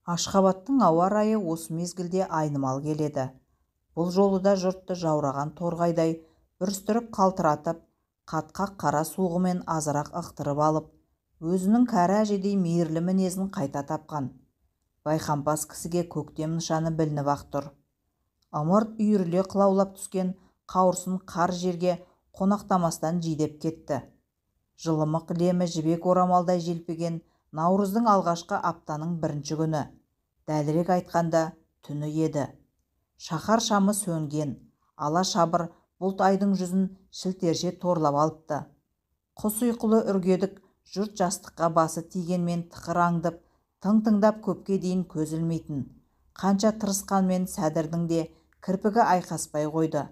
Ашхабадтың ауа райы осы мезгілде айнымал келеді. Бұл жолы да жұртты жаураған торғайдай бүрістіріп қалтыратып, қатқақ қара суығымен азырақ ықтырып алып, өзінің кәрі әжедей мейірлі мінезін қайта тапқан. Байқампаз кісіге көктем нышаны білініп-ақ тұр. Ымырт үйіріле қылаулап түскен қауырсын қар жерге қонақтамастан жидеп кетті. Жылымық лемі жібек орамалдай желпіген наурыздың алғашқы аптаның бірінші күні, дәлірек айтқанда түні еді. Шаһар шамы сөнген, ала шабыр бұлт айдың жүзін шілтерше торлап алыпты. Құс ұйқылы үргедік жұрт жастыққа басы тигенмен тықыр аңдып, тың-тыңдап көпке дейін көз ілмейтін. Қанша тырысқанмен сәдірдің де кірпігі айқаспай қойды.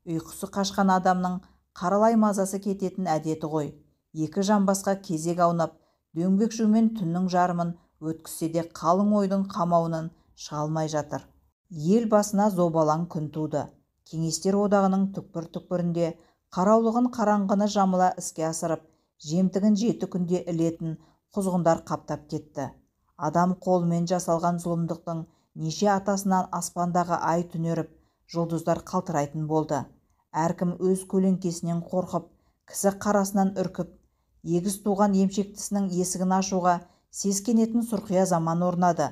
Ұйқысы қашқан адамның қаралай мазасы кететін әдеті ғой. Екі жамбасқа кезек аунап, дөңбек жумен түннің жарымын өткізсе де қалың ойдың қамауынан шыға алмай жатыр. Ел басына зобалаң күн туды. Кеңестер одағының түкпір-түкпірінде қараулығын қараңғыны жамыла іске асырып, жемтігін 7 күнде ілетін құзғындар қаптап кетті. Адам қолымен жасалған зұлымдықтың неше атасынан аспандағы ай түнеріп, жұлдыздар қалтырайтын болды. Әркім өз көлеңкесінен қорқып, кісі қарасынан үркіп, егіз туған емшектісінің есігін ашуға сескенетін сұрқия заман орнады.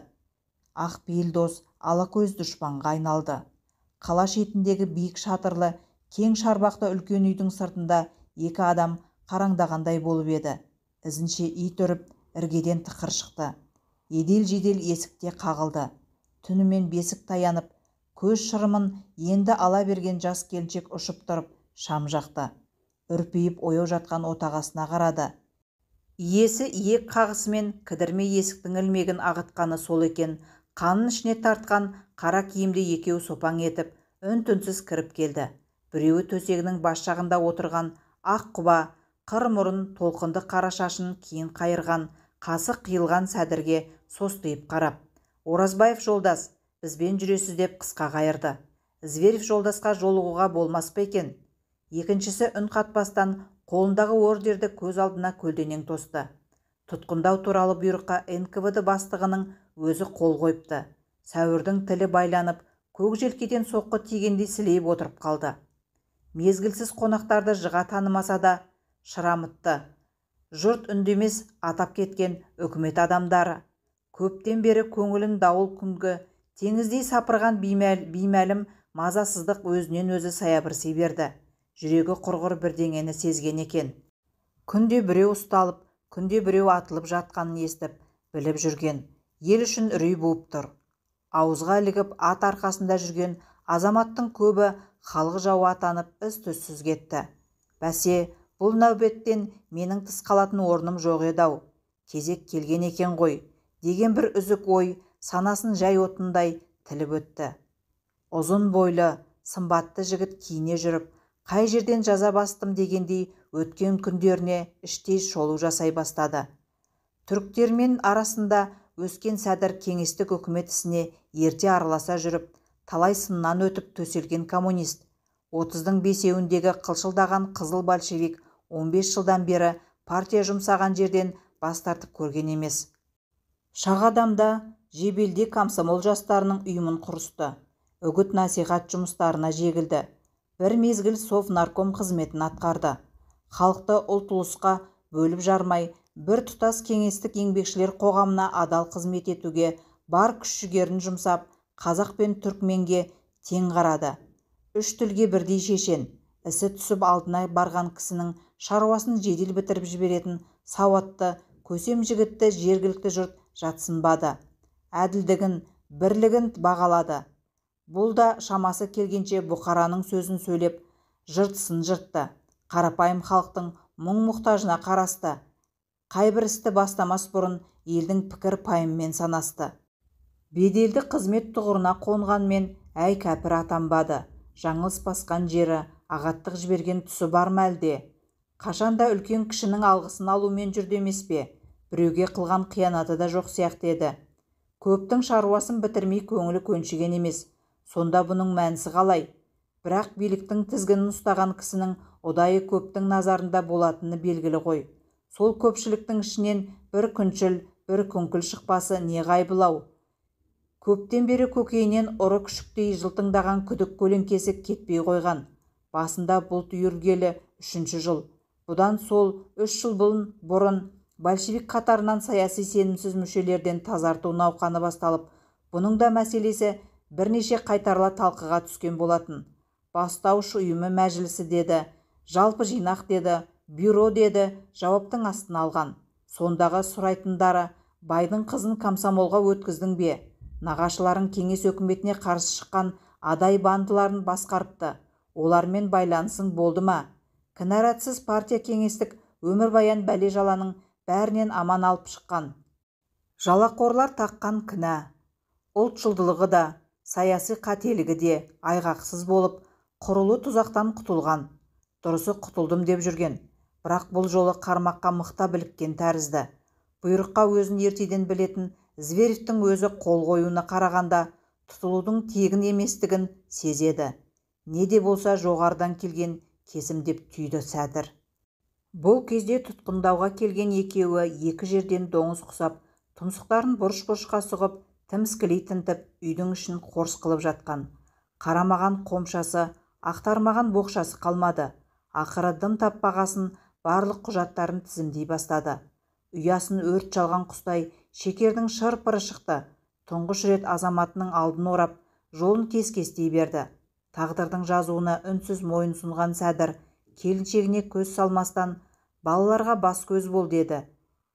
Ақ пейіл дос алакөз дұшпанға айналды. Қала шетіндегі биік шатырлы, кең шарбақты үлкен үйдің сыртында екі адам қараңдағандай болып еді. Ізінше ит үріп, іргеден тықыр шықты. Едел-жедел есікте қағылды. Түнімен бесік таянып, көз шырымын енді ала берген жас келіншек ұшып тұрып, шам жақты. Үрпейіп ояу жатқан отағасына қарады. Иесі иек қағысымен кідірме есіктің ілмегін ағытқаны сол екен. Қанын ішіне тартқан қара киімді екеу сопаң етіп, үн-түнсіз кіріп келді. Біреуі төсегінің бас жағында отырған ақ құба, қыр мұрын, толқынды қара шашын кейін қайырған, қасы қиылған сәдірге состиып қарап, «Оразбаев жолдас, бізбен жүресіз» деп қысқа қайырды. «Зверев жолдасқа жолығуға болмас па екен?» Екіншісі үн қатпастан қолындағы ордерді көз алдына көлденең тосты. Тұтқындау туралы бұйрыққа НКВД бастығының өзі қол қойыпты. Сәуірдің тілі байланып, көк желкеден соққы тигендей сілейіп отырып қалды. Мезгілсіз қонақтарды жыға танымаса да шырамытты. Жұрт үндемес атап кеткен үкімет адамдары. Көптен бері көңілін дауыл күнгі теңіздей сапырған беймәлім мазасыздық өзінен өзі саябырси берді. Жүрегі құрғыр бірдеңені сезген екен. Күнде біреу ұсталып, күнде біреу атылып жатқанын естіп, біліп жүрген. Ел үшін үрей буып тұр. Ауызға ілігіп ат арқасында жүрген азаматтың көбі халық жауы атанып із-түзсіз кетті. Бәсе, бұл нәубеттен менің тыс қалатын орным жоқ еді-ау. Кезек келген екен ғой, деген бір үзік ой санасын жай отындай тіліп өтті. Ұзын бойлы, сымбатты жігіт киіне жүріп, қай жерден жаза бастым дегендей өткен күндеріне іштей шолу жасай бастады. Түріктермен арасында өскен сәдір кеңестік үкімет ісіне ерте араласа жүріп, талай сыннан өтіп төселген коммунист. 30-ның бесеуіндегі қылшылдаған қызыл большевик 15 жылдан бері партия жұмсаған жерден бас тартып көрген емес. Шақ адамда жебелде комсомол жастарының ұйымын құрысты. Үгіт насихат жұмыстарына жегілді. Бір мезгіл совнарком қызметін атқарды. Халықты ұлт-ұлысқа бөліп жармай, бір тұтас кеңестік еңбекшілер қоғамына адал қызмет етуге бар күш-жігерін жұмсап, қазақ пен түркменге тең қарады. 3 тілге бірдей шешен, ісі түсіп алдына барған кісінің шаруасын жедел бітіріп жіберетін сауатты, көсем жігітті жергілікті жұрт жатсынбады. Әділдігін, бірлігін бағалады. Бұл да шамасы келгенше бұқараның сөзін сөйлеп, жыртысын жыртты. Қарапайым халықтың мұң-мұқтажына қарасты. Қайбір істі бастамас бұрын елдің пікір пайыммен санасты. Беделді қызмет тұғырына қонғанмен әй кәпір атанбады. Жаңылыс басқан жері, ағаттық жіберген тұсы бар ма әлде? Қашанда үлкен кішінің алғысын алумен жүрді емес пе? Біреуге қылған қиянаты да жоқ сияқты еді. Көптің шаруасын бітірмей көңілі көншіген емес. Сонда бұның мәнісі қалай? Бірақ биліктің тізгінін ұстаған кісінің ұдайы көптің назарында болатыны белгілі ғой. Сол көпшіліктің ішінен бір күншіл, бір күңкіл шықпасы не ғайбылау. Көптен бері көкейінен ұры күшіктей жылтыңдаған күдік көлеңкесі кетпей қойған. Басында бұлт үйіргелі 3-ші жыл. Бұдан сол 3 жыл бұрын большевик қатарынан саяси сенімсіз мүшелерден тазарту науқаны басталып, бұның да мәселесі бірнеше қайтарыла талқыға түскен болатын. Бастауыш ұйымы мәжілісі деді, жалпы жинақ деді, бюро деді, жауаптың астына алған. Сондағы сұрайтындары, байдың қызын комсомолға өткіздің бе? Нағашыларың кеңес өкіметіне қарсы шыққан адай бандыларын басқарыпты. Олармен байланысың болды ма? Кінәратсыз партия кеңестік өмірбаян бәле-жаланың бәрінен аман алып шыққан. Жалақорлар таққан кінә, ұлтшылдылығы да, саяси қателігі де айғақсыз болып, құрулы тұзақтан құтылған. Дұрысы құтылдым деп жүрген. Бірақ бұл жолы қармаққа мықта біліккен тәрізді. Бұйрыққа өзін ертеден білетін Зверевтің өзі қол қоюына қарағанда тұтылудың тегін еместігін сезеді. Не де болса жоғарыдан келген кесім деп түйді Сәдір. Бұл кезде тұтқындауға келген екеуі екі жерден доңыз құсап, тұмсықтарын бұрыш-бұрышқа сұғып, тіміскілей тінтіп, үйдің ішін қорс қылып жатқан. Қарамаған қомшасы, ақтармаған боқшасы қалмады. Ақыры дым таппағасын барлық құжаттарын тізімдей бастады. Ұясын өрт жалған құстай шекердің шыр-пыры шықты. Тұңғыш рет азаматының алдын орап, жолын кес-кестей берді. Тағдырдың жазуына үнсіз мойын сұнған Сәдір, келіншегіне көз салмастан, балаларға бас көз бол деді.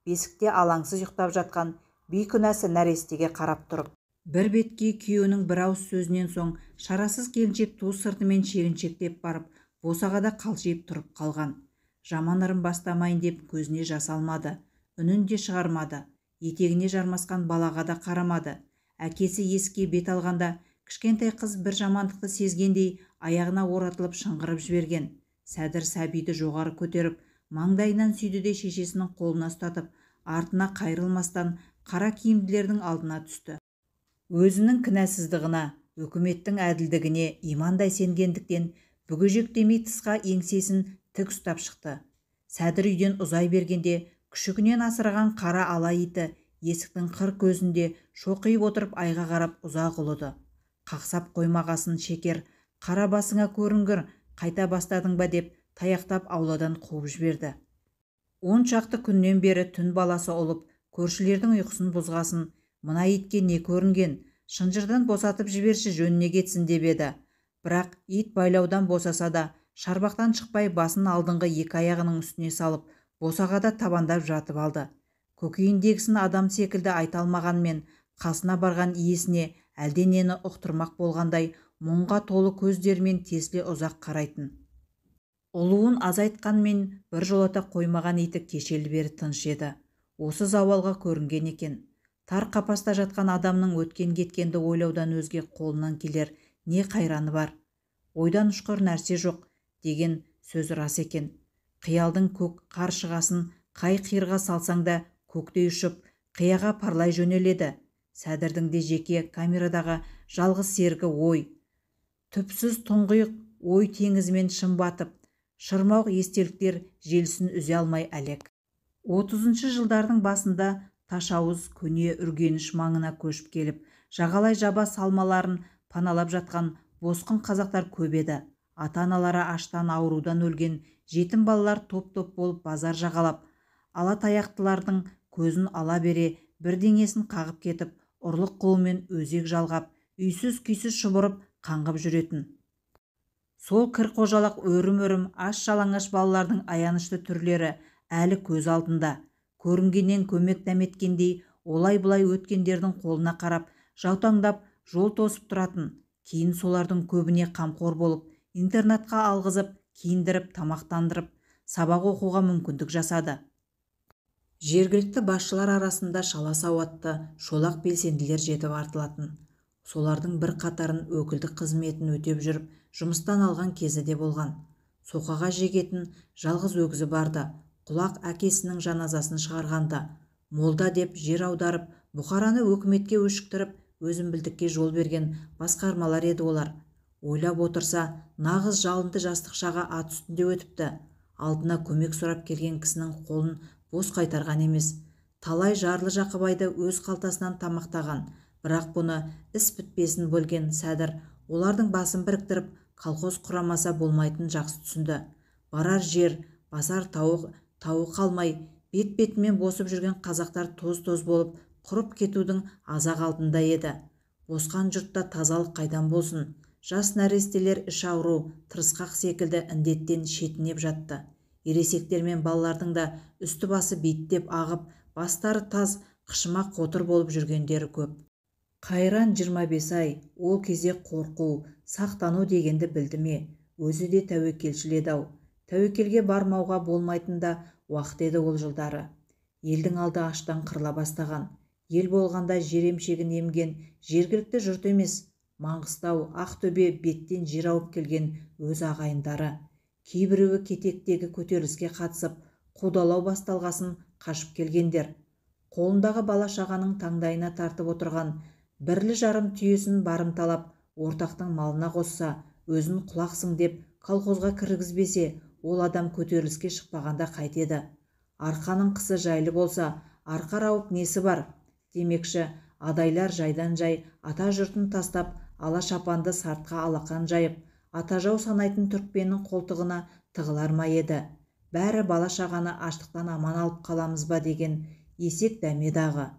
Бесікте алаңсыз ұйықтап жатқан бейкүнәсі нәрестеге қарап тұрып. Бір бетке күйеуінің бір ауыз сөзінен соң шарасыз келіншек ту сыртымен шегіншектеп барып, босағада қалшиып тұрып қалған. Жаман ырым бастамайын деп көзіне жас алмады. Үнін де шығармады. Етегіне жармасқан балаға да қарамады. Әкесі есікке бет алғанда, кішкентай қыз бір жамандықты сезгендей аяғына оратылып шыңғырып жіберген. Сәдір сәбиді жоғары көтеріп, маңдайынан сүйді де шешесінің қолына ұстатып, артына қайрылмастан қара киімділердің алдына түсті. Өзінің кінәсіздігіне, үкіметтің әділдігіне имандай сенгендіктен бүгежектемей тысқа еңсесін тік ұстап шықты. Сәдір үйден ұзай бергенде күшігінен асыраған қара ала иті есіктің қыр көзінде шоқиып отырып айға қарап ұзақ ұлыды. Қақсап қоймағасын шекер, қара басыңа көрінгір, қайта бастадың ба деп таяқтап ауладан қуып жіберді. 10 шақты күннен бері түн баласы ұлып, көршілердің ұйқысын бұзғасын, мына итке не көрінген, шынжырдан босатып жіберші жөніне кетсін деп еді. Бірақ ит байлаудан босаса да, шарбақтан шықпай басын алдыңғы екі аяғының үстіне салып, босағада табандап жатып алды. Көкейіндегісін адам секілді айта алмағанмен, қасына барған иесіне әлденені ұқтырмақ болғандай, мұңға толы көздерімен тесіле ұзақ қарайтын. Ұлуын азайтқанмен бір жолата қоймаған иті кешелі бері тыныш еді. Осы зауалға көрінген екен. Тар қапаста жатқан адамның өткен-кеткенді ойлаудан өзге қолынан келер не қайраны бар. Ойдан ұшқыр нәрсе жоқ деген сөз рас екен. Қиялдың көк қаршығасын қай қиырға салсаң да көктей ұшып, қияға парлай жөнеледі. Сәдірдің де жеке камерадағы жалғыз серігі ой. Түпсіз тұңғиық ой теңізімен шым батып, шырмауық естеліктер желісін үзе алмай әлек. 30-шы жылдардың басында Ташауыз көне Үргеніш маңына көшіп келіп, жағалай жаба салмаларын паналап жатқан босқын қазақтар көп еді. Ата-аналары аштан аурудан өлген жетім балалар топ-топ болып базар жағалап, алатаяқтылардың көзін ала бере бірдеңесін қағып кетіп, ұрлық қолымен өзек жалғап, үйсіз-күйсіз шұбырып, қаңғып жүретін. Сол кір-қожалақ өрім-өрім аш-жалаңаш балалардың аянышты түрлері әлі көз алдында. Көрінгеннен көмек дәметкендей, олай-бұлай өткендердің қолына қарап, жаутаңдап, жол тосып тұратын. Кейін солардың көбіне қамқор болып, интернатқа алғызып, киіндіріп, тамақтандырып, сабақ оқуға мүмкіндік жасады. Жергілікті басшылар арасында шала сауатты, шолақ белсенділер жетіп артылатын. Солардың бір қатарын өкілдік қызметін өтеп жүріп, жұмыстан алған кезі де болған. Соқаға жегетін жалғыз өгізі барды. Құлақ әкесінің жаназасын шығарғанда, молда деп жер аударып, Бұқараны өкіметке өшіктіріп, өзімбілдікке жол берген басқармалар еді олар. Ойлап отырса, нағыз жалынды жастық шағы ат үстінде өтіпті. Алдына көмек сұрап келген кісінің қолын бос қайтарған емес. Талай жарлы Жақыбайды өз қалтасынан тамақтаған, Бірақ бұны іс бітпесін бөлген Сәдір олардың басын біріктіріп колхоз құрамаса болмайтынын жақсы түсінді. Барар жер, басар тауы қалмай, бет-бетімен босып жүрген қазақтар тоз-тоз болып құрып кетудің азақ алдында еді. Босқан жұртта тазалық қайдан болсын? Жас нәрестелер іш ауру, тырысқақ секілді індеттен шетінеп жатты. Ересектер мен балалардың да үсті-басы биттеп ағып, бастары таз, қышыма қотыр болып жүргендері көп. Қайран 25 ай, ол кезде қорқу, сақтану дегенді білді ме? Өзі де тәуекелшіл еді-ау. Тәуекелге бармауға болмайтында уақыт еді ол жылдары. Елдің алды аштан қырыла бастаған. Ел болғанда жер емшегін емген жергілікті жұрт емес, Маңғыстау, Ақтөбе беттен жер ауып келген өз ағайындары. Кейбіреуі кетектегі көтеріліске қатысып, қудалау басталғасын қашып келгендер. Қолындағы бала-шағаның таңдайына тартып отырған бірлі-жарым түйесін барымталап, ортақтың малына қосса, өзін құлақсың деп колхозға кіргізбесе, ол адам көтеріліске шықпағанда қайтеді. Арқаның қысы жайлы болса, арқа рауып несі бар? Демекші, адайлар жайдан жай ата жұртын тастап, ала шапанды сартқа алақан жайып, атажау санайтын түрікпеннің қолтығына тығылар ма еді? Бәрі бала-шағаны аштықтан аман алып қаламыз ба деген есек дәме дағы.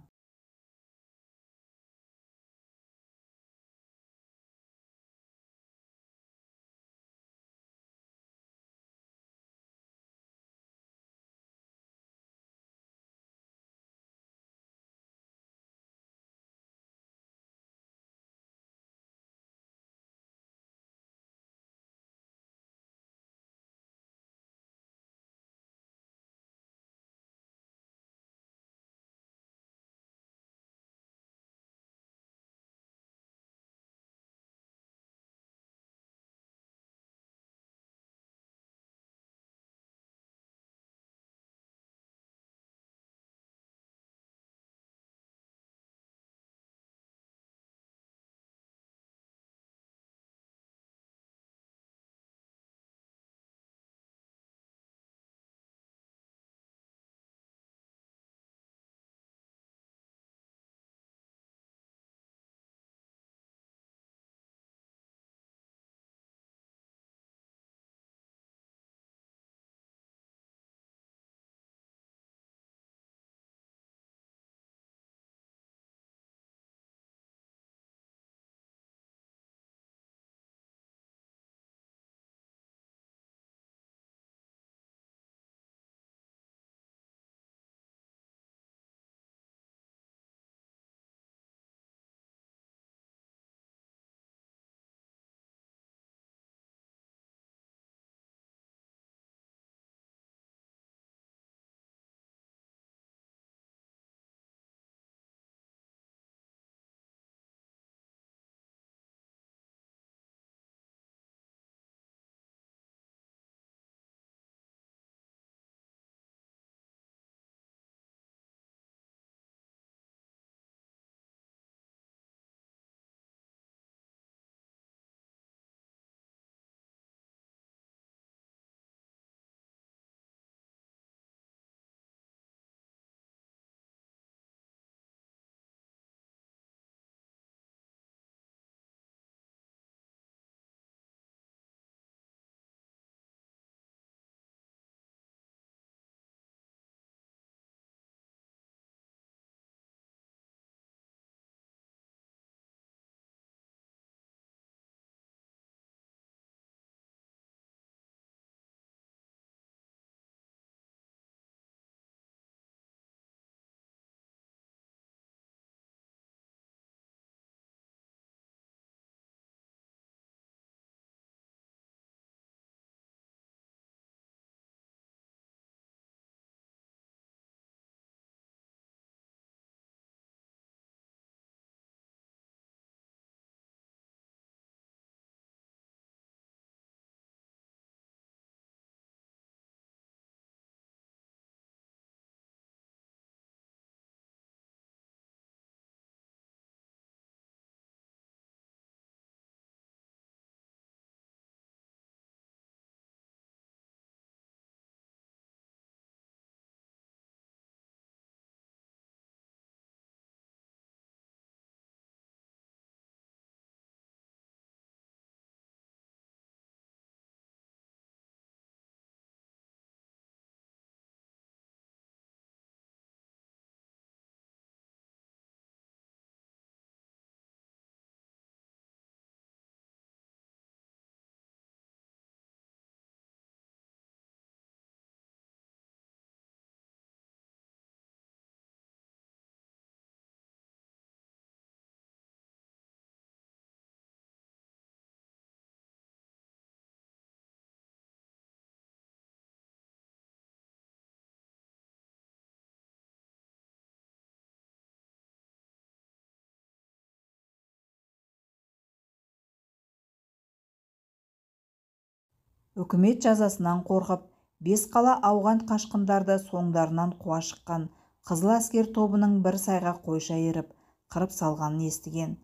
үкімет жазасынан қорқып, Бесқала ауған қашқындарды соңдарынан қуа шыққан қызыл әскер тобының бір сайға қойша айырып, қырып салғанын естіген.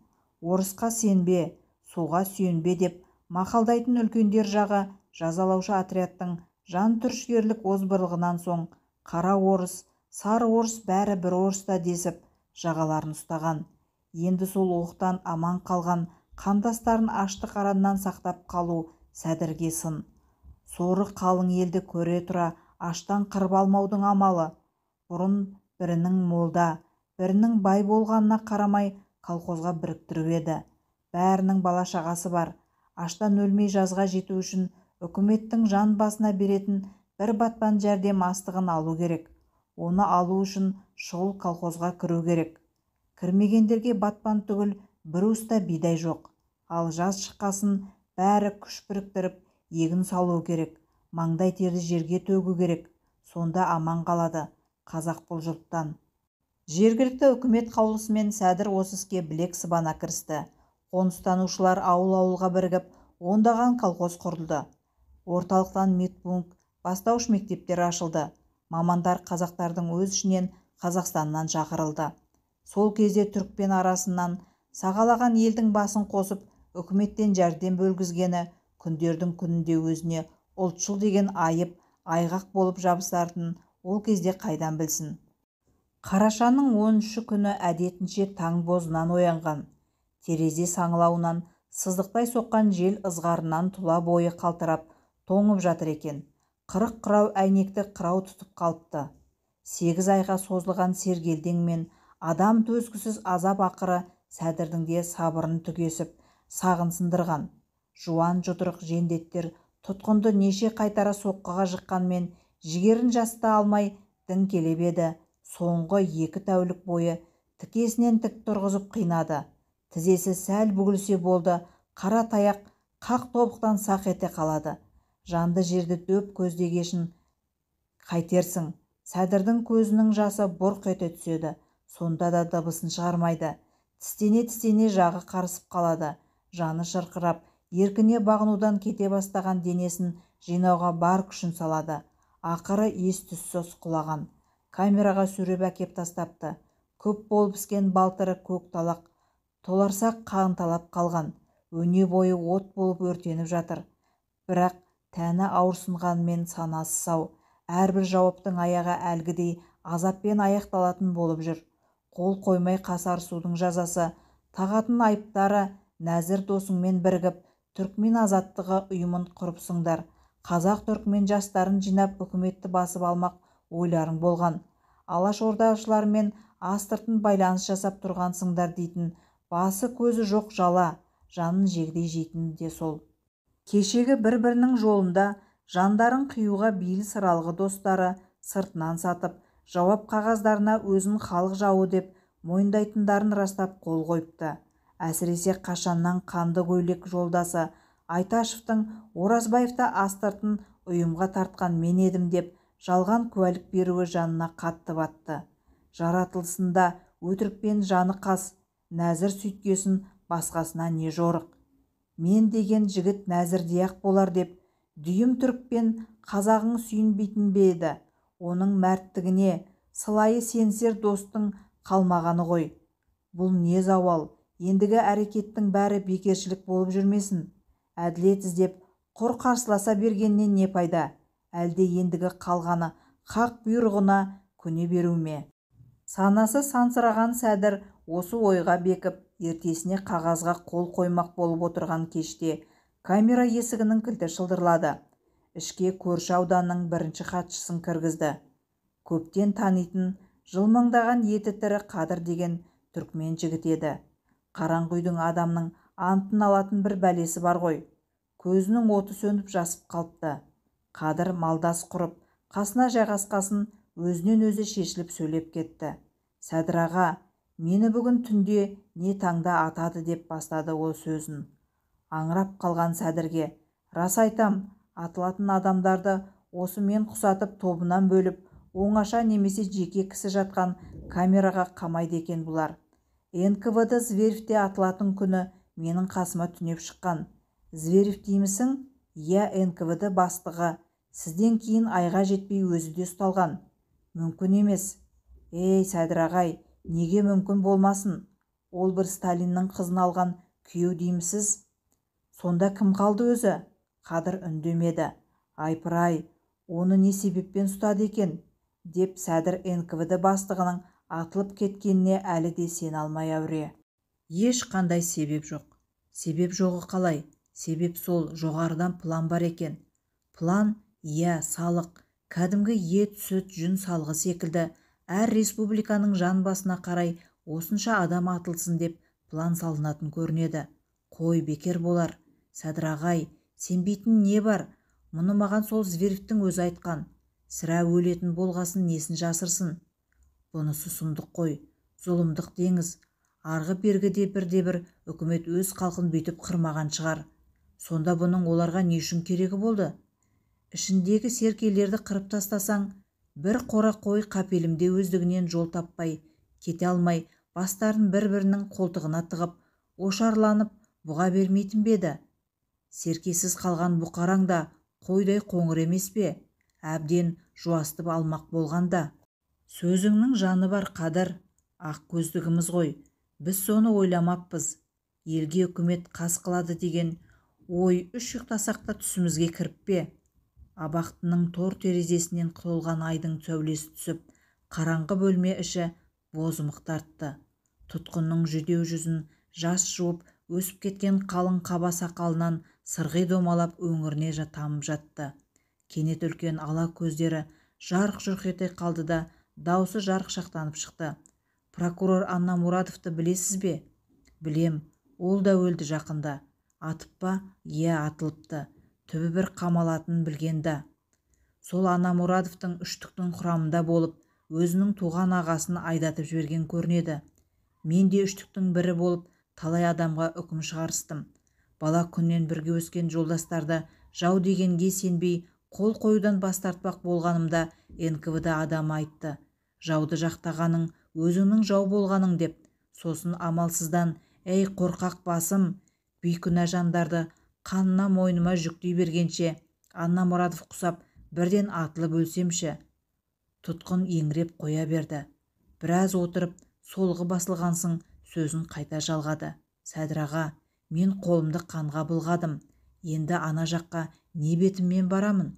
Орысқа сенбе, суға сүйенбе деп мақалдайтын үлкендер жағы жазалаушы отрядтың жан түршігерлік озбырлығынан соң қара орыс, сары орыс бәрі бір орыста десіп жағаларын ұстаған. Енді сол оқтан аман қалған қандастарын аштық араннан сақтап қалу сәдірге сын. Соры қалың елді көре тұра аштан қырып алмаудың амалы. Бұрын бірінің молда, бірінің бай болғанына қарамай колхозға біріктіріп еді. Бәрінің бала шағасы бар. Аштан өлмей жазға жету үшін үкіметтің жан басына беретін бір батпан жәрдем астығын алу керек. Оны алу үшін шұғыл колхозға кіру керек. Кірмегендерге батпан түгіл бір уыста бидай жоқ. Ал жаз шыққасын бәрі күш біріктіріп егін салу керек. Маңдай терді жерге төгу керек. Сонда аман қалады қазақ бұл жұрттан. Жергілікті үкімет қаулысымен Сәдір осы іске білек сыбана кірісті. Қоныстанушылар ауыл-ауылға бірігіп, ондаған колхоз құрылды. Орталықтан медпункт, бастауыш мектептер ашылды. Мамандар қазақтардың өз ішінен Қазақстаннан шақырылды. Сол кезде түрікпен арасынан сағалаған елдің басын қосып, үкіметтен жәрдем бөлгізгені күндердің күнінде өзіне ұлтшыл деген айып, айғақ болып жабысатынын ол кезде қайдан білсін. Қарашаның 13 күні әдетінше таң бозынан оянған. Терезе саңылауынан сыздықтай соққан жел ызғарынан тұла бойы қалтырап тоңып жатыр екен. 40 қырау әйнекті қырау тұтып қалыпты. 8 айға созылған сергелдең мен адам төзгісіз азап ақыры Сәдірдің де сабырын түгесіп, сағын сындырған. Жуан жұдырық жендеттер тұтқынды неше қайтара соққыға жыққанмен жігерін жасыта алмай діңкелеп еді. Соңғы 2 тәулік бойы тікесінен тік тұрғызып қинады. Тізесі сәл бүгілсе болды, қара таяқ қақ тобықтан сақ ете қалады. Жанды жерді дөп көздегешін қайтерсің. Сәдірдің көзінің жасы бұрқ ете түседі. Сонда да дыбысын шығармайды. Тістене жағы қарысып қалады. Жаны шырқырап, еркіне бағынудан кете бастаған денесін жинауға бар күшін салады. Ақыры ес-түссіз құлаған. Камераға сүйреп әкеп тастапты. Көп болып піскен балтыры көк талақ толарсақ қаңталап қалған. Өне бойы от болып өртеніп жатыр. Бірақ тәні ауырсынғанмен санасы сау. Әрбір жауаптың аяғы әлгідей азаппен аяқталатын болып жүр. Қол қоймай қасарысудың жазасы, тағатын айыптары. Нәзір досыңмен бірігіп, түрікмен азаттығы ұйымын құрыпсыңдар. Қазақ-түрікмен жастарын жинап үкіметті басып алмақ ойларың болған. Алаш ордашылармен астыртын байланыс жасап тұрғансыңдар дейтін, басы көзі жоқ жала, жанын жегдей жейтін де сол. Кешегі бір-бірінің жолында жандарын қиюға бейіл сыралғы достары сыртынан сатып, жауап қағаздарына өзін халық жауы деп мойындайтындарын растап қол қойыпты. Әсіресе қашаннан қанды көйлек жолдасы Айташевтың Оразбаевты астыртын ұйымға тартқан мен едім деп жалған куәлік беруі жанына қатты батты. Жаратылысында өтірікпен жаны қас, нәзір сөйткесін басқасына не жорық. Мен деген жігіт нәзірдей-ақ болар деп дүйім түрікпен қазағың сүйінбейтін бе еді. Оның мәрттігіне сылайы сенсер достың қалмағаны ғой. Бұл не зауал, ендігі әрекеттің бәрі бекершілік болып жүрмесін. Әділет іздеп құр қарсыласа бергеннен не пайда? Әлде ендігі қалғаны хақ бұйрығына көне беру ме? Санасы сансыраған Сәдір осы ойға бекіп, ертесіне қағазға қол қоймақ болып отырған кеште камера есігінің кілті шылдырлады. Ішке көрші ауданның бірінші хатшысын кіргізді. Көптен танитын, жылмыңдаған еті тірі Қадыр деген түрікмен жігіт еді. Қараңғүйдің адамның антын алатын бір бәлесі бар ғой. Көзінің оты сөніп жасып қалыпты. Қадыр малдас құрып, қасына жайғасқасын өзінен өзі шешіліп сөйлеп кетті. Сәдір аға, мені бүгін түнде не таңда атады деп бастады ол сөзін. Аңырап қалған Сәдірге, рас айтам, атылатын адамдарды осы мен құсатып тобынан бөліп, оңаша немесе жеке кісі жатқан камераға қамайды екен бұлар. НКВД Зверевте атылатын күні менің қасыма түнеп шыққан. Зверев деймісің? иә, НКВД бастығы, сізден кейін айға жетпей өзі де ұсталған. Мүмкін емес. Ей, Сәдір ағай, неге мүмкін болмасын? Ол бір Сталиннің қызын алған күйеу деймісіз? Сонда кім қалды өзі? Қадыр үндемеді. Айпыр-ай, оны не себеппен ұстады екен? Деп Сәдір НКВД бастығының атылып кеткеніне әлі де сене алмай әуре. Ешқандай себеп жоқ. Себеп жоғы қалай? Себеп сол, жоғарыдан план бар екен. План, иә, салық, кәдімгі ет, сүт, жүн салығы секілді әр республиканың жан басына қарай осынша адам атылсын деп план салынатын көрінеді. Қой, бекер болар. Сәдір ағай, сенбейтін не бар? Мұны маған сол Зверевтің өзі айтқан. Сірә өлетін болғасын несін жасырсын? Бұнысы сұмдық қой, зұлымдық деңіз. Арғы бергіде бірде-бір үкімет өз халқын бүйтіп қырмаған шығар. Сонда бұның оларға не үшін керегі болды? Ішіндегі серкелерді қырып тастасаң, бір қора қой қапелімде өздігінен жол таппай, кете алмай, бастарын бір-бірінің қолтығына тығып, ошарланып бұға бермейтін бе еді? Серкесіз қалған бұқараң да қойдай қоңыр емес пе? Әбден жуастып алмақ болғанда. Сөзіңнің жаны бар, Қадыр. Ақ көздігіміз ғой. Біз соны ойламаппыз. Елге үкімет қас қылады деген ой үш ұйықтасақ та түсімізге кіріп пе? Абақтының тор терезесінен толған айдың сәулесі түсіп, қараңғы бөлме іші бозымық тартты. Тұтқынның жүдеу жүзін жас жуып өсіп кеткен қалың қаба сақалынан сырғи домалап өңіріне тамып жатты. Кенет үлкен ала көздері жарқ-жұрқ ете қалды да даусы жарқшақтанып шықты. Прокурор Анна Мурадовты білесіз бе? Білем, ол да өлді жақында. Атып па? Иә, атылыпты. Түбі бір қамалатынын білгенді. Сол Анна Мурадовтың үштіктің құрамында болып, өзінің туған ағасын айдатып жіберген көрінеді. Мен де үштіктің бірі болып, талай адамға үкім шығарыстым. Бала күннен бірге өскен жолдастарды жау дегенге сенбей, қол қоюдан бас тартпақ болғанымда НКВД адамы айтты. Жауды жақтағаның, өзіңнің жау болғаның деп. Сосын амалсыздан, ей қорқақ басым, бейкүнә жандарды қанына мойныма жүктей бергенше, Анна Мурадов құсап, бірден атылып өлсемші. Тұтқын еңіреп қоя берді. Біраз отырып, солғы басылғансың, сөзін қайта жалғады. Сәдір аға, мен қолымды қанға былғадым. Енді ана жаққа не бетіммен барамын?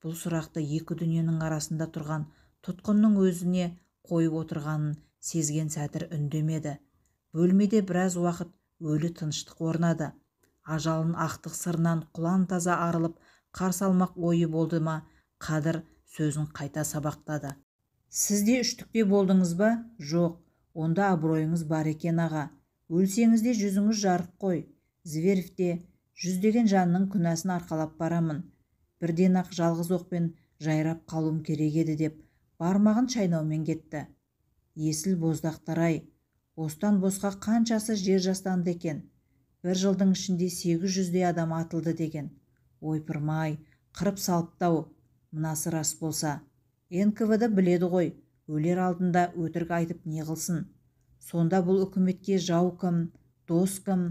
Бұл сұрақты екі дүниенің арасында тұрған тұтқынның өзіне қойып отырғанын сезген Сәдір үндемеді. Бөлмеде біраз уақыт өлі тыныштық орнады. Ажалын ақтық сырынан құлан таза арылып қарсы алмақ ойы болды ма, Қадыр сөзін қайта сабақтады. Сіз де үштікте болдыңыз ба? Жоқ, онда абыройыңыз бар екен аға. Өлсеңіз де жүзіңіз жарық қой. Зверевте жүздеген жанның күнәсін арқалап барамын. Бірден ақ жалғыз оқпен жайрап қалуым керек еді деп бармағын шайнаумен кетті. Есіл боздақтар-ай, бостан босқа қаншасы жер жастанды екен. Бір жылдың ішінде 800-дей адам атылды деген. Ойпырмай, қырып салыптау. Мынасы рас болса. НКВД біледі ғой, өлер алдында өтірік айтып не қылсын. Сонда бұл үкіметке жау кім, дос кім?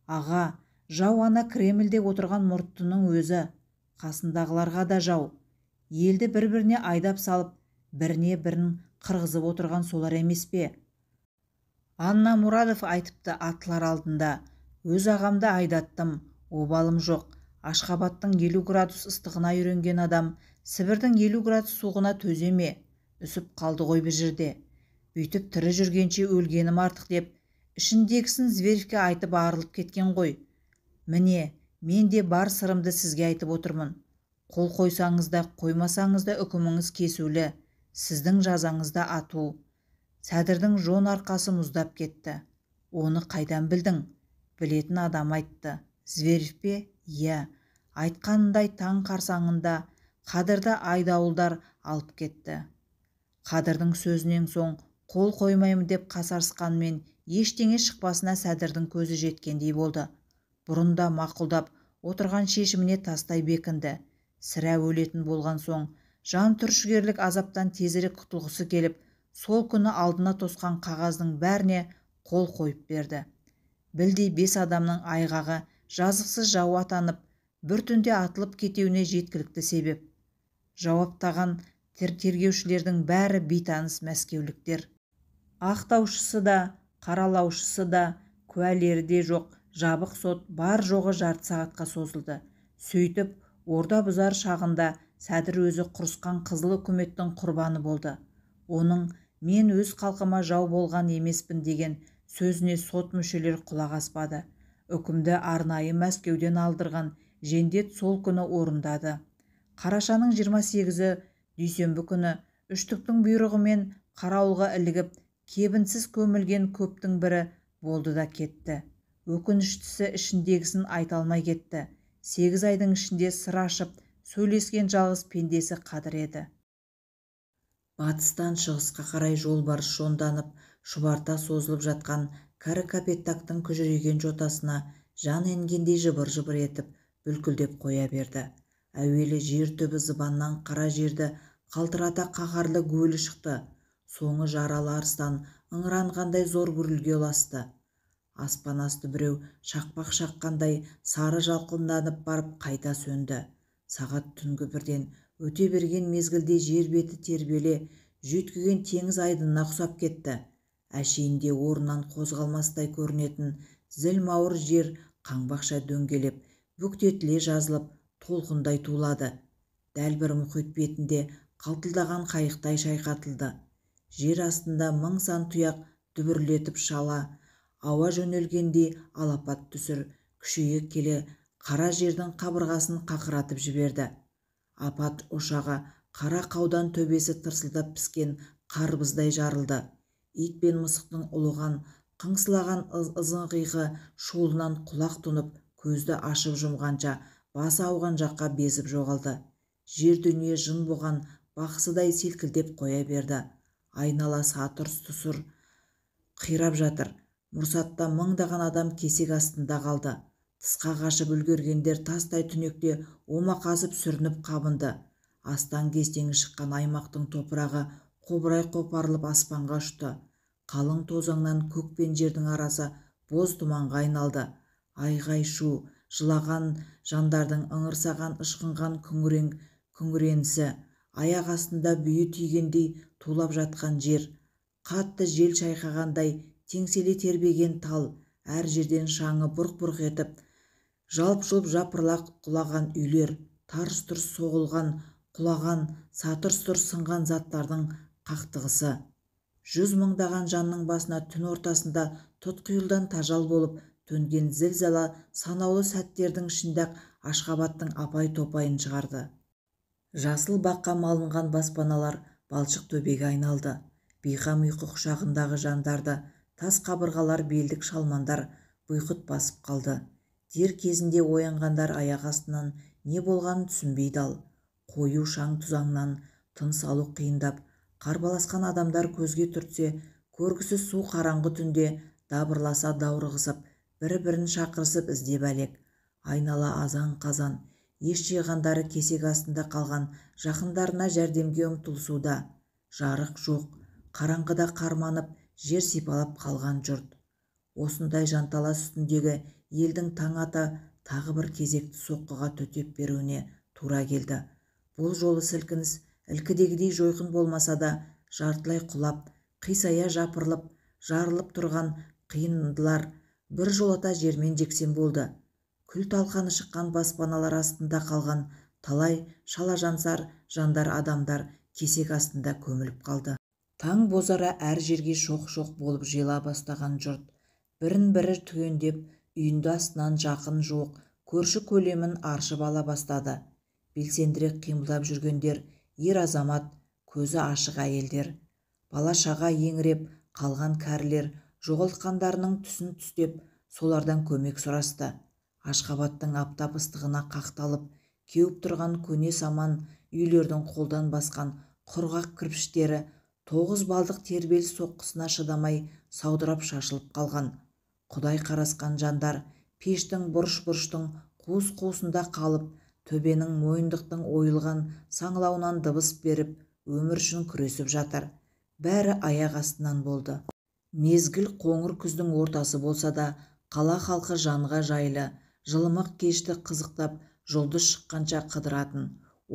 Аға, жау ана Кремльде отырған мұрттының өзі. Қасындағыларға да жау. Елді бір-біріне айдап салып, біріне бірін қырғызып отырған солар емес пе? Анна Мурадов айтыпты атылар алдында. Өз ағамды айдаттым, обалым жоқ. Ашхабадтың 50 градус ыстығына үйренген адам Сібірдің 50 градус суығына төзе ме? Үсіп қалды ғой бір жерде. Бүйтіп тірі жүргенше өлгенім артық деп, ішіндегісін Зверевке айтып арылып кеткен ғой. Міне, мен де бар сырымды сізге айтып отырмын. Қол қойсаңыз да, қоймасаңыз да үкіміңіз кесулі. Сіздің жазаңызда ату. Сәдірдің жон арқасы мұздап кетті. Оны қайдан білдің? Білетін адам айтты. Зверев пе? Иә. Айтқанындай таң қарсаңында Қадырды айдауылдар алып кетті. Қадырдың сөзінен соң қол қоймаймын деп қасарысқанмен ештеңе шықпасына Сәдірдің көзі жеткендей болды. Бұрында мақұлдап отырған шешіміне тастай бекінді. Сірә өлетін болған соң жан түршігерлік азаптан тезірек құтылғысы келіп, сол күні алдына тосқан қағаздың бәріне қол қойып берді. Білдей 5 адамның айғағы жазықсыз жау атанып, бір түнде атылып кетуіне жеткілікті себеп. Жауаптаған тергеушілердің бәрі бейтаныс мәскеуліктер. Ақтаушысы да, қаралаушысы да, куәлері де жоқ жабық сот бар жоғы жарты сағатқа созылды. Сөйтіп, орда бұзар шағында Сәдір өзі құрысқан қызыл үкіметтің құрбаны болды. Оның «мен өз халқыма жау болған емеспін» деген сөзіне сот мүшелер құлақ аспады. Үкімді арнайы Мәскеуден алдырған жендет сол күні орындады. Қарашаның 28-і дүйсенбі күні үштіктің бұйрығымен қарауылға ілігіп, кебінсіз көмілген көптің бірі болды да кетті. Өкініштісі ішіндегісін айта алмай кетті. 8 айдың ішінде сыр ашып, сөйлескен жалғыз пендесі Қадыр еді. Батыстан шығысқа қарай жолбарыс жонданып, шұбарта созылып жатқан кәрі капеттактың күжірейген жотасына жан енгендей жыбыр-жыбыр етіп, бүлкілдеп қоя берді. Әуелі жер түбі зыбаннан қара жерді қалтырата қаһарлы гуілі шықты. Соңы жаралы арыстан ыңыранғандай зор гүрілге ұласты. Аспан асты біреу шақпақ шаққандай сары жалқынданып барып қайта сөнді. Сағат түнгі бірден өте берген мезгілде жер беті тербеле, жүйткіген теңіз айдынына ұқсап кетті. Әшейінде орнынан қозғалмастай көрінетін зіл-мауыр жер қаңбақша дөңгелеп, бүктетіле жазылып, толқындай тулады. Дәл бір мұхит бетінде қалтылдаған қайықтай шайқатылды. Жер астында мың сан тұяқ дүбірлетіп шала, ауа жөнелгендей алапат түсір күшейе келе қара жердің қабырғасын қақыратып жіберді. Апат ошағы қара қаудан төбесі тырсылдап піскен қарбыздай жарылды. Ит пен мысықтың ұлыған, қыңсылаған ызыңқиқы шуылынан құлақ тұнып, көзді ашып жұмғанша басы ауған жаққа безіп жоғалды. Жер дүние жын бұған бақсыдай селкілдеп қоя берді. Айнала сатыр-сұсыр қирап жатыр. Мұрсатта мыңдаған адам кесек астында қалды. Тысқа қашып үлгергендер тастай түнекте омақасып сүрініп қабынды. Астан-кестеңі шыққан аймақтың топырағы қобырай қопарылып аспанға ұшты. Қалың тозаңнан көк пен жердің арасы боз тұманға айналды. Айғай-шу, жылаған жандардың ыңырсаған ышқынған күңіренісі, аяқ астында бүйі түйгендей тулап жатқан жер, қатты жел шайқағандай теңселе тербеген тал, әр жерден шаңы бұрқ-бұрқ етіп, жалп-жұлп жапырлақ құлаған үйлер, тарс-тұрс соғылған, құлаған, сатыр-сұтыр сынған заттардың қақтығысы. 100 мыңдаған жанның басына түн ортасында тұтқиылдан тажал болып төнген зілзала санаулы сәттердің ішінде-ақ Ашхабадтың апай-топайын шығарды. Жасыл баққа малынған баспаналар балшық төбеге айналды. Бейқам ұйқы құшағындағы жандарды тас қабырғалар, белдік шалмандар бұйқыт басып қалды. Дер кезінде оянғандар аяқ астынан не болғанын түсінбей дал. Қою шаң тұзаңнан тыныс алу қиындап, қарбаласқан адамдар көзге түртсе, көргісі су қараңғы түнде дабырласа даурығысып, бір-бірін шақырысып іздеп әлек. Айнала азан-қазан, еш жиғандары кесек астында қалған жақындарына жәрдемге ұмтылысуда. Жарық жоқ, қараңғыда қарманып, жер сипалап қалған жұрт. Осындай жанталас үстіндегі елдің таң ата тағы бір кезекті соққыға төтеп беруіне тура келді. Бұл жолы сілкініс ілкідегідей жойқын болмаса да, жартылай құлап, қисая жапырылып, жарылып тұрған қиындылар бір жолата жермен жексен болды. Күл талқаны шыққан баспаналар астында қалған талай шалажансар жандар, адамдар кесек астында көміліп қалды. Таң бозара әр жерге шоқ-шоқ болып жиыла бастаған жұрт бірін-бірі түгендеп, үйінді астынан жақын жуық көрші көлемін аршып ала бастады. Белсендірек қимылдап жүргендер ер азамат, көзі ашық әйелдер, бала-шаға еңіреп қалған кәрілер жоғалтқандарының түсін түстеп, солардан көмек сұрасты. Ашхабадтың аптап ыстығына қақталып, кеуіп тұрған көне саман үйлердің қолдан басқан құрғақ кірпіштері 9 балдық тербеліс соққысына шыдамай саудырап шашылып қалған. Құдай қарасқан жандар пештің бұрыш-бұрыштың қуыс-қуысында қалып, төбенің мойындықтың ойылған саңлауынан дыбыс беріп, өмір үшін күресіп жатыр. Бәрі аяқ астынан болды. Мезгіл қоңыр күздің ортасы болса да, қала халқы жанға жайлы, жылымық кешті қызықтап, жұлдыз шыққанша қыдыратын.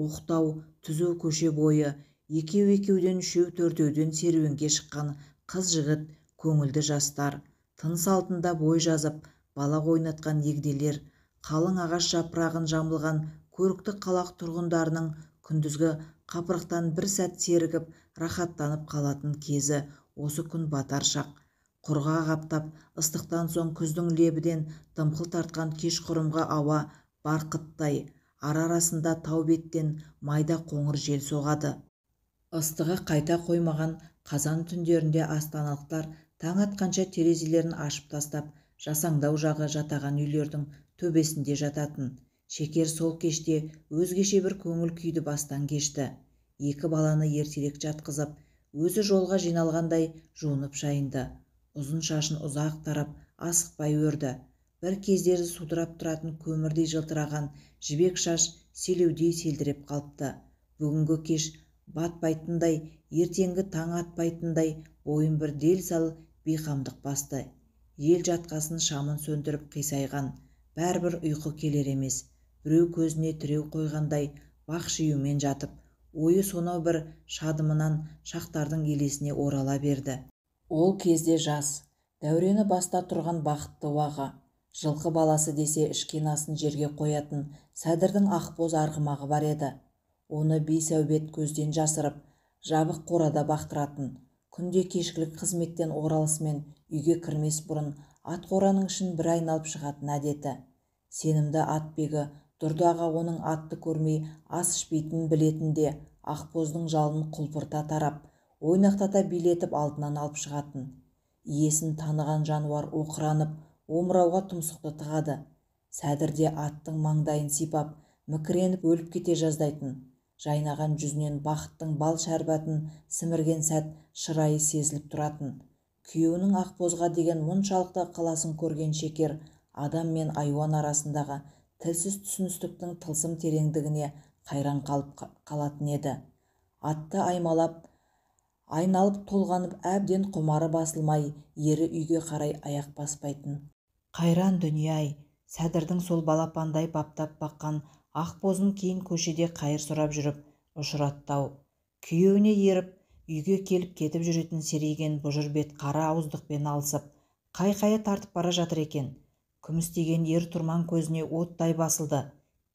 Оқтау, түзу көше бойы, екеуден үшеу-төртеуден серуенге шыққан қыз-жігіт, көңілді жастар, тыныс алтында бой жазып, бала ойнатқан егделер, қалың ағаш жапырағын жамылған көрікті қалақ тұрғындарының күндізгі қапырықтан бір сәт серігіп, рахаттанып қалатын кезі осы күн батар шақ. Құрғақ аптап, ыстықтан соң күздің лебіден дымқыл тартқан кешқұрымға ауа барқыттай, ара-арасында тау беттен майда қоңыр жел соғады. Ыстығы қайта қоймаған қазан түндерінде астаналықтар таң атқанша терезелерін ашып тастап, жасаңдау жағы жатаған үйлердің төбесінде жататын. Шекер сол кеште өзгеше бір көңіл күйді бастан кешті. Екі баланы ертерек жатқызып, өзі жолға жиналғандай жуынып шайынды. Ұзын шашын ұзақ тарап, асықпай өрді. Бір кездері судырап тұратын көмірдей жылтыраған жібек шаш селеудей селдіреп қалыпты. Бүгінгі кеш батпайтындай, ертеңгі таң атпайтындай бойын бір дел сал бейқамдық басты. Ел жатқасын шамын сөндіріп қисайған, бәрібір ұйқы келер емес. Біреу көзіне тіреу қойғандай бақ шиюмен жатып, ойы сонау бір шадымынан шақтардың елесіне орала берді. Ол кезде жас, дәурені баста тұрған бақытты уағы, жылқы баласы десе ішкен асын жерге қоятын Сәдірдің ақбоз арғымағы бар еді. Оны бейсәубет көзден жасырып, жабық қорада бақтыратын. Күнде кешкілік қызметтен оралысымен үйге кірмес бұрын ат қораның ішін бір айналып шығатын әдеті. Сенімді атбегі Дұрдаға оның атты көрмей ас ішпейтінін білетінде ақбоздың жалын құлпырта тарап, ойнақтата билетіп алдынан алып шығатын. Иесін таныған жануар оқыранып, омырауға тұмсықты тығады. Сәдірде аттың маңдайын сипап, мікіреніп өліп кете жаздайтын. Жайнаған жүзінен бақыттың бал шәрбатын сімірген сәт шырайы сезіліп тұратын. Күйеуінің ақбозға деген мұншалықты ықыласын көрген Шекер адам мен айуан арасындағы тілсіз түсіністіктің тылсым тереңдігіне қайран қалатын еді. Атты айналып толғанып әбден құмары басылмай, ері үйге қарай аяқ баспайтын. Қайран дүние-ай, Сәдірдің сол балапандай баптап баққан ақбозын кейін көшеде қайыр сұрап жүріп ұшыраттау. Күйеуіне еріп, үйге келіп кетіп жүретін серейген бұжыр бет қара ауыздықпен алысып, қайқая тартып бара жатыр екен. Күмістеген ер тұрман көзіне оттай басылды.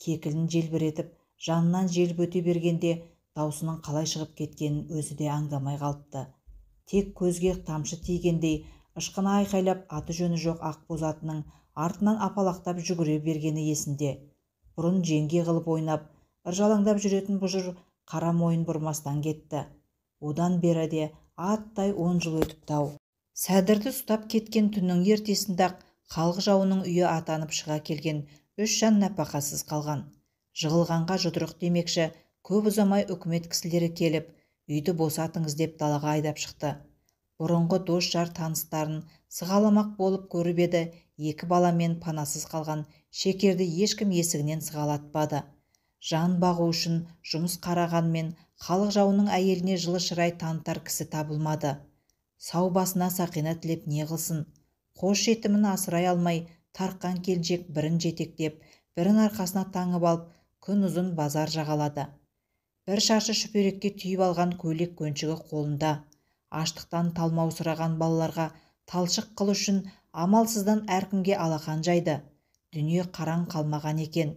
Кекілін желбіретіп, жанынан желіп өте бергенде даусының қалай шығып кеткенін өзі де аңдамай қалыпты. Тек көзге тамшы тигендей ышқына айқайлап аты жөні жоқ ақбоз атының артынан апалақтап жүгіре бергені есінде. Бұрын жеңге қылып ойнап, ыржалаңдап жүретін бұжыр қара мойын бұрмастан кетті. Одан бері де аттай 10 жыл өтіпті-ау. Сәдірді ұстап кеткен түннің ертесінде-ақ халық жауының үйі атанып шыға келген 3 жан нәпақасыз қалған. Жығылғанға жұдырық демекші, көп ұзамай үкімет кісілері келіп, үйді босатыңыз деп далаға айдап шықты. Бұрынғы дос жар таныстарын сығаламақ болып көріп еді, екі баламен панасыз қалған Шекерді ешкім есігінен сығалатпады. Жан бағу үшін жұмыс қарағанмен халық жауының әйеліне жылы шырай танытар кісі табылмады. Сау басына сақина тілеп не қылсын? Қос жетімін асырай алмай, тарқан келіншек бірін жетектеп, бірін арқасына таңып алып, күн ұзын базар жағалады. Бір шаршы шүперекке түйіп алған көйлек көншігі қолында. Аштықтан талмаусыраған балаларға талшық қыл үшін амалсыздан әркімге алақан жайды. Дүние қараң қалмаған екен.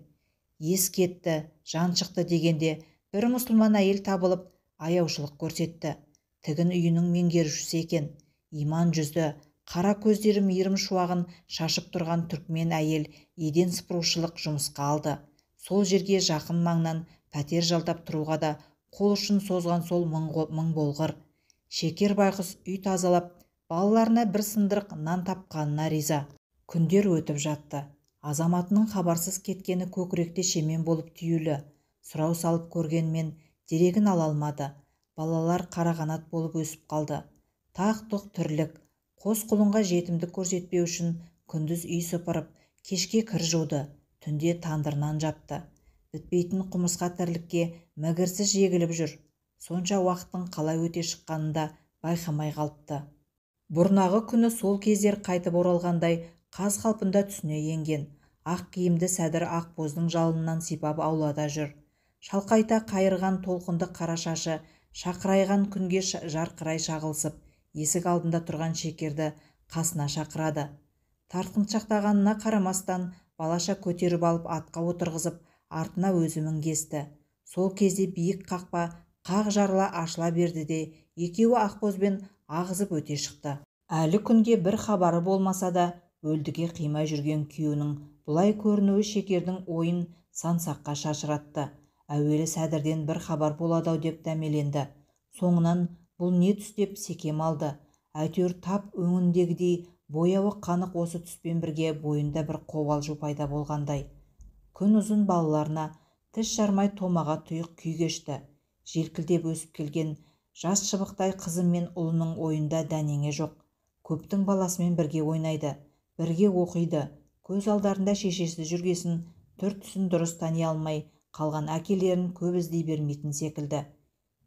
Ес кетті, жан шықты дегенде бір мұсылман әйел табылып аяушылық көрсетті. Тігін үйінің меңгерушісі екен. Иман жүзді, қара көздері мейірім шуағын шашып тұрған түркмен әйел еден сыпырушылық жұмысқа алды. Сол жерге жақын маңнан пәтер жалдап тұруға да қол ұшын созған сол мың болғыр. Шекер байқұс үй тазалап, балаларына бір сындырық нан тапқанына риза. Күндер өтіп жатты. Азаматының хабарсыз кеткені көкіректе шемен болып түйілі. Сұрау салып көргенмен дерегін ала алмады. Балалар қарағанат болып өсіп қалды. Тақ-тұқ тірлік. Қос құлынға жетімдік көрсетпеу үшін күндіз үй сыпырып, кешке кір жуды, түнде тандырнан жапты. Бітпейтін құмырсқа тірлікке мігірсіз жегіліп жүр. Сонша уақыттың қалай өте шыққанында байқамай қалыпты. Бұрнағы күні сол кездер қайтып оралғандай қаз қалпында түсіне енген. Ақ киімді сәдір ақбоздың жалынынан сипап аулада жүр. Шалқайта қайырған толқынды қара шашы шақырайған күнге жарқырай шағылысып, есік алдында тұрған Шекерді қасына шақырады. Тартқыншақтағанына қарамастан балаша көтеріп алып атқа отырғызып, артына өзі мінгесті. Сол кезде биік қақпа қақ жарыла ашыла берді де, екеуі ақбозбен ағызып өте шықты. Әлі күнге бір хабары болмаса да, өлдіге қимай жүрген күйеуінің бұлай көрінуі Шекердің ойын сансаққа шашыратты. Әуелі сәдірден бір хабар болады-ау деп дәмеленді. Соңынан бұл не түс деп секем алды. Әйтеуір тап өңіндегідей бояуы қанық осы түспен бірге бойында бір қобалжу пайда болғандай. Күн ұзын балаларына тіс жармай томаға тұйық күй кешті. Желкілдеп өсіп келген жас шыбықтай қызы мен ұлының ойында дәнеңе жоқ. Көптің баласымен бірге ойнайды, бірге оқиды. Көз алдарында шешесі жүргесін, түр-түсін дұрыс тани алмай қалған әкелерін көп іздей бермейтін секілді.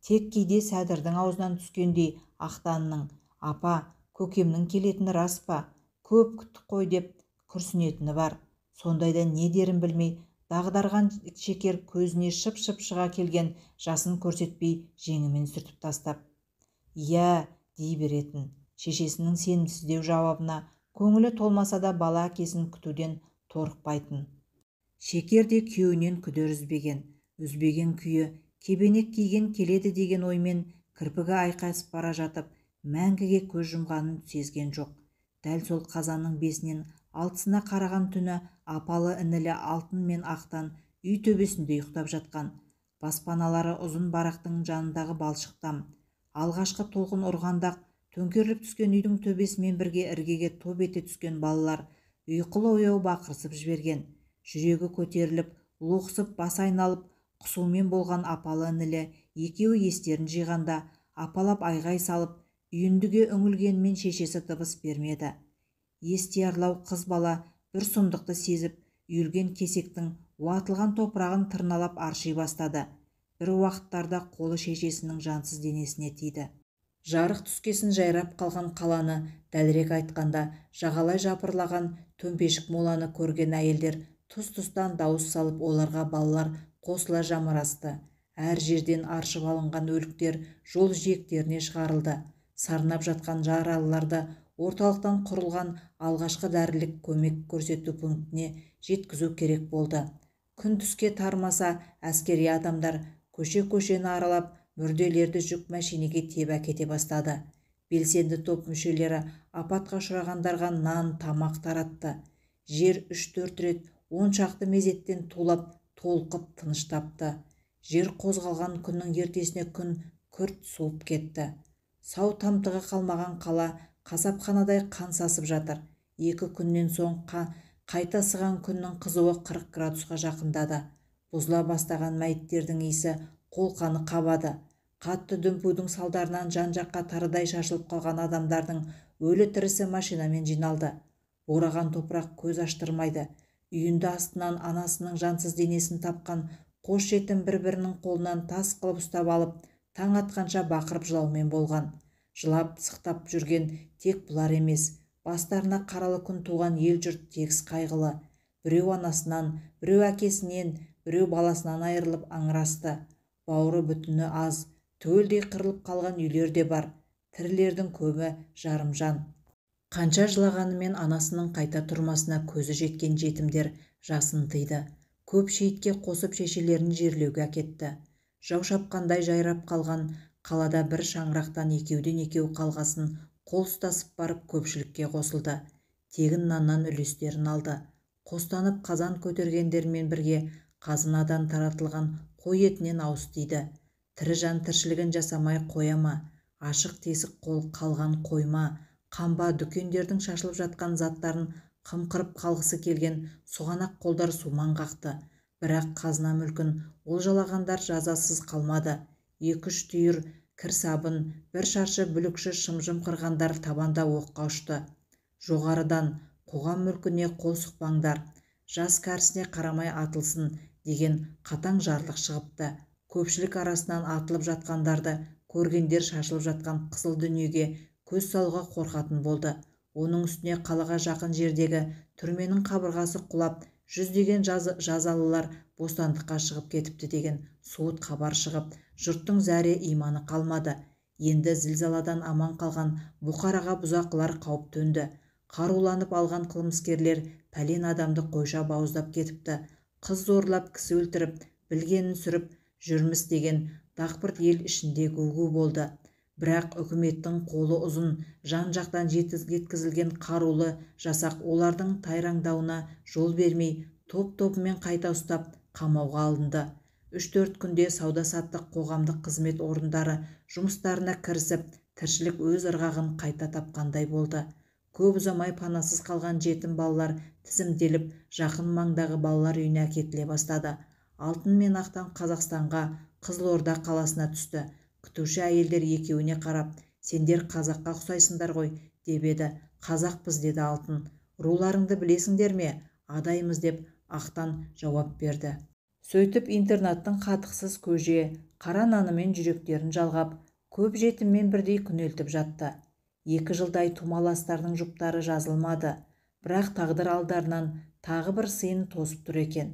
Тек кейде сәдірдің аузынан түскендей Ақтанның «Апа, көкемнің келетіні рас па? Көп күттік қой» деп күрсінетіні бар. Сондайда не дерін білмей дағдарған Шекер көзіне шып-шып шыға келген жасын көрсетпей жеңімен сүртіп тастап «Иә» дей беретін. Шешесінің сенімсіздеу жауабына көңілі толмаса да бала әкесін күтуден торықпайтын. Шекер де күйеуінен күдер үзбеген күйі кебенек киген келеді деген оймен кірпігі айқасып бара жатып мәңгіге көз жұмғанын сезген жоқ. Дәл сол қазанның 5-нен 6-сына қараған түні апалы інілі Алтын мен Ақтан үй төбесінде ұйықтап жатқан. Баспаналары ұзын барақтың жанындағы балшықтам. Алғашқы толқын ұрғанда төңкеріліп түскен үйдің төбесімен бірге іргеге топ ете түскен балалар ұйқылы ояу бақырсып жіберген. Жүрегі көтеріліп, лоқсып, бас айналып, құсумен болған апалы інілі екеуі естерін жиғанда апалап айғай салып, үйіндіге үңілгенмен шешесі дыбыс бермеді. Естиярлау қыз бала бір сұмдықты сезіп, үйілген кесектің уатылған топырағын тырналап арши бастады. Бір уақыттарда қолы шешесінің жансыз денесіне тиді. Жарық түскесін жайрап қалған қаланы, дәлірек айтқанда жағалай жапырлаған төмпешік моланы көрген әйелдер тұс-тұстан дауыс салып, оларға балалар қосыла жамырасты. Әр жерден аршып алынған өліктер жол жиектеріне шығарылды. Сарнап жатқан жаралыларды орталықтан құрылған алғашқы дәрілік көмек көрсету пунктіне жеткізу керек болды. Күн түске тармаса әскери адамдар көше-көшені аралап, мүрделерді жүк мәшинеге тиеп әкете бастады. Белсенді топ мүшелері апатқа ұшырағандарға нан, тамақ таратты. Жер 3-4 рет 10 шақты мезеттен тулап, толқып тыныш тапты. Жер қозғалған күннің ертесіне күн күрт суып кетті. Сау тамтығы қалмаған қала қасапханадай қан сасып жатыр. 2 күннен соң қайта сыған күннің қызуы 40 градусқа жақындады. Бұзыла бастаған мәйіттердің иісі қолқаны қабады. Қатты дүмпудің салдарынан жан-жаққа тарыдай шашылып қалған адамдардың өлі тірісі машинамен жиналды. Бораған топырақ көз аштырмайды. Үйінді астынан анасының жансыз денесін тапқан қос жетім бір-бірінің қолынан тас қылып ұстап алып, таң атқанша бақырып жылаумен болған. Жылап сықтап жүрген тек бұлар емес. Бастарына қаралы күн туған ел жұрт тегіс қайғылы. Біреу анасынан, біреу әкесінен, біреу баласынан айырылып аңырасты. Бауыры бүтіні аз, түгелдей қырылып қалған үйлер де бар. Тірілердің көбі жарымжан. Қанша жылағанымен анасының қайта тұрмасына көзі жеткен жетімдер жасын тыйды. Көп шейітке қосып шешелерін жерлеуге әкетті. Жау шапқандай жайрап қалған қалада бір шаңырақтан екеуден екеу қалғасын қол ұстасып барып көпшілікке қосылды. Тегін наннан үлестерін алды. Қостанып қазан көтергендермен бірге қазынадан таратылған қой етінен ауыз тиді. Тірі жан тіршілігін жасамай қояма, ашық тесік қол қалған қойма, қамба дүкендердің шашылып жатқан заттарын қымқырып қалғысы келген сұғанақ қолдар сумаң қақты. Бірақ қазына мүлкін олжалағандар жазасыз қалмады. 2-3 түйір кір сабын, бір шаршы бүлікші шымжым қырғандар табанда оққа ұшты. Жоғарыдан қоғам мүлкіне қол сұқпаңдар, жас кәрісіне қарамай атылсын деген қатаң жарлық шығыпты. Көпшілік арасынан атылып жатқандарды көргендер шашылып жатқан қызыл дүниеге көз салуға қорқатын болды. Оның үстіне қалаға жақын жердегі түрменің қабырғасы құлап, жүздеген жазалылар бостандыққа шығып кетіпті деген суыт хабар шығып, жұрттың зәре иманы қалмады. Енді зілзаладан аман қалған бұқараға бұзақылар қауіп төнді. Қаруланып алған қылмыскерлер пәлен адамды қойша бауыздап кетіпті. Қыз зорлап, кісі өлтіріп, білгенін сүріп жүрміс деген дақпырт ел ішінде гу-гу болды. Бірақ үкіметтің қолы ұзын, жан-жақтан жеткізілген қарулы жасақ олардың тайраңдауына жол бермей, топ-топымен қайта ұстап, қамауға алынды. 3-4 күнде сауда-саттық қоғамдық қызмет орындары жұмыстарына кірісіп, тіршілік өз ырғағын қайта тапқандай болды. Көп ұзамай панасыз қалған жетім балалар тізімделіп, жақын маңдағы балалар үйіне әкетіле бастады. Алтын мен Ақтан Қазақстанға, Қызылорда қаласына түсті. Күтуші әйелдер екеуіне қарап, сендер қазаққа ұқсайсыңдар ғой, деп еді. Қазақпыз, деді Алтын. Руларыңды білесіңдер ме? Адаймыз, деп Ақтан жауап берді. Сөйтіп интернаттың қатықсыз көже, қара нанымен жүректерін жалғап, көп жетіммен бірдей күнелтіп жатты. 2 жылдай тумаластардың жұптары жазылмады, бірақ тағдыр алдарынан тағы бір сыйын тосып тұр екен.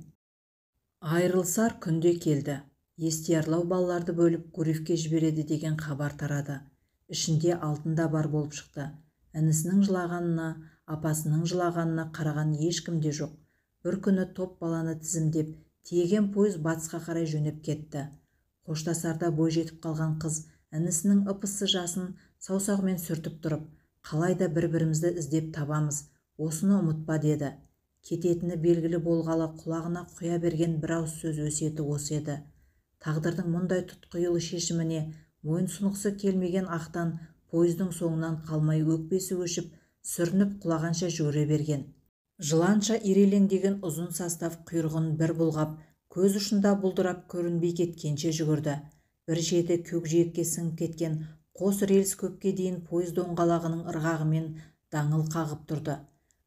Айрылсар күнде келді. Естиярлау балаларды бөліп Гурьевке жібереді деген хабар тарады. Ішінде Алтын да бар болып шықты. Інісінің жылағанына, апасының жылағанына қараған ешкім де жоқ. Бір күні топ баланы тізімдеп, тиеген пойыз батысқа қарай жөнеп кетті. Қоштасарда бой жетіп қалған қыз інісінің ып-ыссы жасын саусағымен сүртіп тұрып, қалайда бір-бірімізді іздеп табамыз, осыны ұмытпа, деді. Кететіні белгілі болғалы құлағына құя берген бір ауыз сөз өсиеті осы еді. Тағдырдың мұндай тұтқиылы шешіміне мойын сұнықсы келмеген Ақтан пойыздың соңынан қалмай өкпесі өшіп, сүрініп құлағанша жүгіре берген. Жыланша ирелеңдеген ұзын састав құйрығын бір бұлғап, көз ұшында бұлдырап көрінбей кеткенше жүгірді. Бір жеті көкжиекке сіңіп кеткен қос рельс көпке дейін пойыз доңғалағының ырғағымен даңыл қағып тұрды.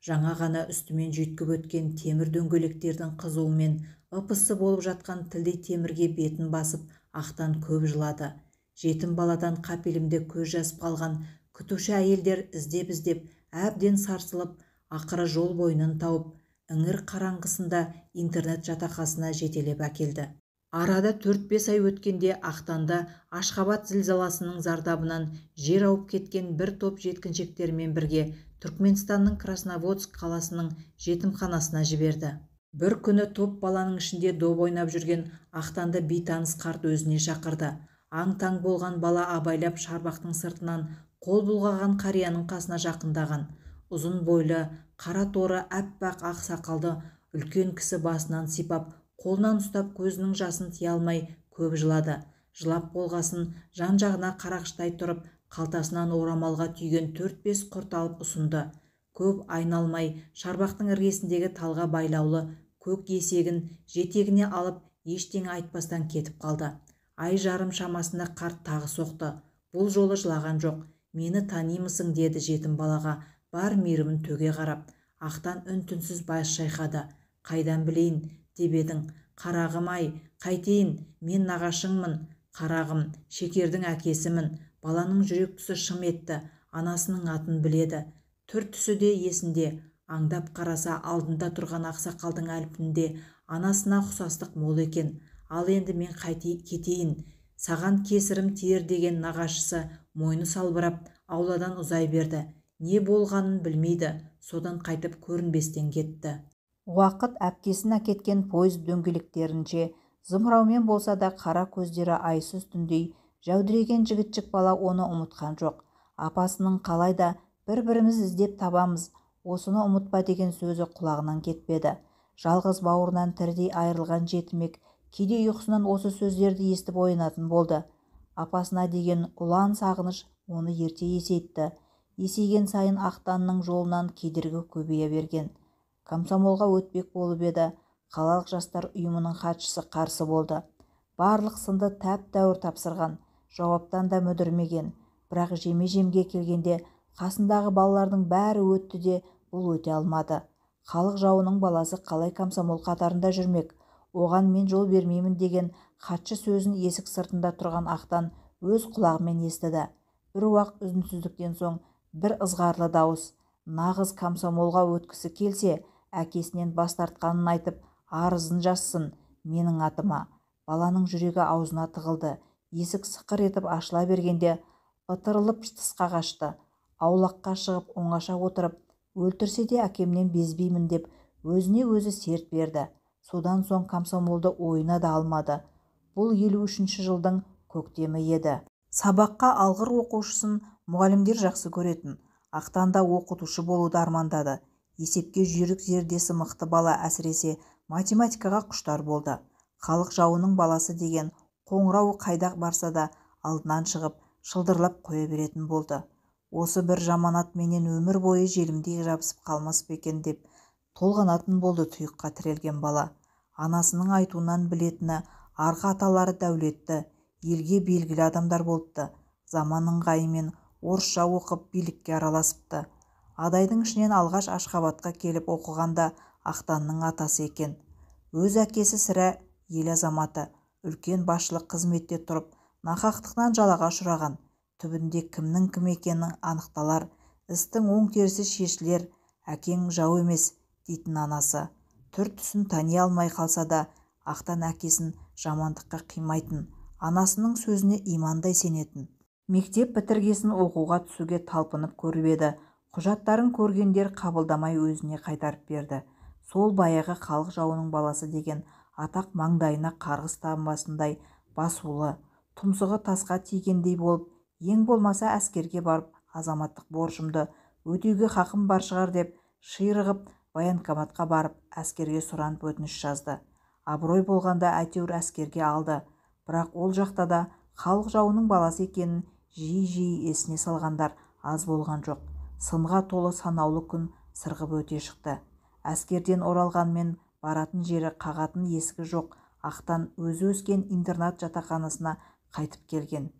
Жаңа ғана үстімен жүйткіп өткен темір дөңгелектердің қызуымен ып-ыссы болып жатқан тілдей темірге бетін басып, Ақтан көп жылады. Жетім баладан қапелімде көз жасып қалған күтуші әйелдер іздеп әбден сарсылып, ақыры жол бойынан тауып, іңір қараңғысында интернет жатақхасына жетелеп әкелді. Арада 4-5 ай өткенде Ақтанда Ашхабад зілзаласының зардабынан жер ауып кеткен бір топ жеткіншектермен бірге Түркменстанның Красноводск қаласының жетімханасына жіберді. Бір күні топ баланың ішінде доп ойнап жүрген Ақтанды бейтаныс қарт өзіне шақырды. Аң-таң болған бала абайлап шарбақтың сыртынан қол бұлғаған қарияның қасына жақындаған. Ұзын бойлы, қара торы, әппақ ақ сақалды үлкен кісі басынан сипап, қолынан ұстап көзінің жасын тия алмай көп жылады. Жылап болғасын жан-жағына қарағыштай тұрып, қалтасынан орамалға түйген 4-5 құрт алып ұсынды. Көп айналмай шарбақтың іргесіндегі талға байлаулы көк есегін жетегіне алып, ештеңе айтпастан кетіп қалды. Ай жарым шамасында қарт тағы соқты. Бұл жолы жылаған жоқ. Мені танимысың, деді жетім балаға бар мейірімін төге қарап. Ақтан үн-түнсіз бас шайқады. Қайдан білейін, деп едің. Қарағым-ай, қайтейін, мен нағашыңмын. Қарағым, Шекердің әкесімін. Баланың жүрек тұсы шым етті. Анасының атын біледі. Түр-түсі де есінде. Аңдап қараса алдында тұрған ақсақалдың әлпінде анасына ұқсастық мол екен. Ал енді мен кетейін. Саған кесірім тиер деген нағашысы мойны салбырап ауладан ұзай берді. Не болғанын білмейді. Содан қайтып көрінбестен кетті. Уақыт әпкесін әкеткен пойыз дөңгелектерінше зымыраумен болса да қара көздері айсыз түндей жәудіреген жігітчік бала оны ұмытқан жоқ. Апасының қалайда бір-біріміз іздеп табамыз, осыны ұмытпа деген сөзі құлағынан кетпеді. Жалғыз бауырынан тірідей айырылған жетімек кейде ұйқысынан осы сөздерді естіп оянатын болды. Апасына деген ұлан сағыныш оны ерте есейтті. Есейген сайын Ақтанның жолынан кедергі көбейе берген. Комсомолға өтпек болып еді. Қалалық жастар ұйымының хатшысы қарсы болды. Барлық сынды тәп-тәуір тапсырған, жауаптан да мүдірмеген. Бірақ жеме-жемге келгенде қасындағы балалардың бәрі өтті де бұл өте алмады. Халық жауының баласы қалай комсомол қатарында жүрмек? Оған мен жол бермеймін деген хатшы сөзін есік сыртында тұрған Ақтан өз құлағымен естіді. Бір уақыт үзінсіздіктен соң бір ызғарлы дауыс: нағыз комсомолға өткісі келсе, әкесінен бас тартқанын айтып арызын жазсын менің атыма. Баланың жүрегі аузына тығылды. Есік сықыр етіп ашыла бергенде ытырылып тысқа қашты. Аулаққа шығып оңаша отырып, өлтірсе де әкемнен безбеймін деп өзіне өзі серт берді. Содан соң комсомолды ойына да алмады. Бұл 53-ші жылдың көктемі еді. Сабаққа алғыр оқушысын мұғалімдер жақсы көретін. Ақтанда оқытушы болуды армандады. Есепке жүйрік зердесі мықты бала, әсіресе математикаға құштар болды. Халық жауының баласы деген қоңырауы қайда барса да алдынан шығып шылдырлап қоя беретін болды. Осы бір жаманат менен өмір бойы желімдей жабысып қалмас па екен деп толғанатын болды тұйыққа тірелген бала. Анасының айтуынан білетіні арғы аталары дәулетті, елге белгілі адамдар болыпты. Заман ыңғайымен орысша оқып билікке араласыпты. Адайдың ішінен алғаш Ашхабадқа келіп оқығанда Ақтанның атасы екен. Өз әкесі сірә ел азаматы, үлкен басшылық қызметте тұрып, нақақтықтан жалаға ұшыраған. Түбінде кімнің кім екені анықталар, істің оң терісі шешілер, әкең жау емес дейтін анасы. Түр-түсін тани алмай қалса да, Ақтан әкесін жамандыққа қимайтын, анасының сөзіне имандай сенетін. Мектеп бітіргесін оқуға түсуге талпынып көріп еді, құжаттарын көргендер қабылдамай өзіне қайтарып берді. Сол баяғы халық жауының баласы деген атақ маңдайына қарғыс тамбасындай басулы, тұмсығы тасқа тигендей болып, ең болмаса әскерге барып азаматтық борышымды өтеуге хақым бар шығар деп ширығып военкоматқа барып әскерге сұранып өтініш жазды. Абырой болғанда әйтеуір әскерге алды. Бірақ ол жақта да халық жауының баласы екенін жиі-жиі есіне салғандар аз болған жоқ. Сынға толы санаулы күн сырғып өте шықты. Әскерден оралғанмен баратын жері, қағатын есігі жоқ Ақтан өзі өскен интернат жатақханасына қайтып келген.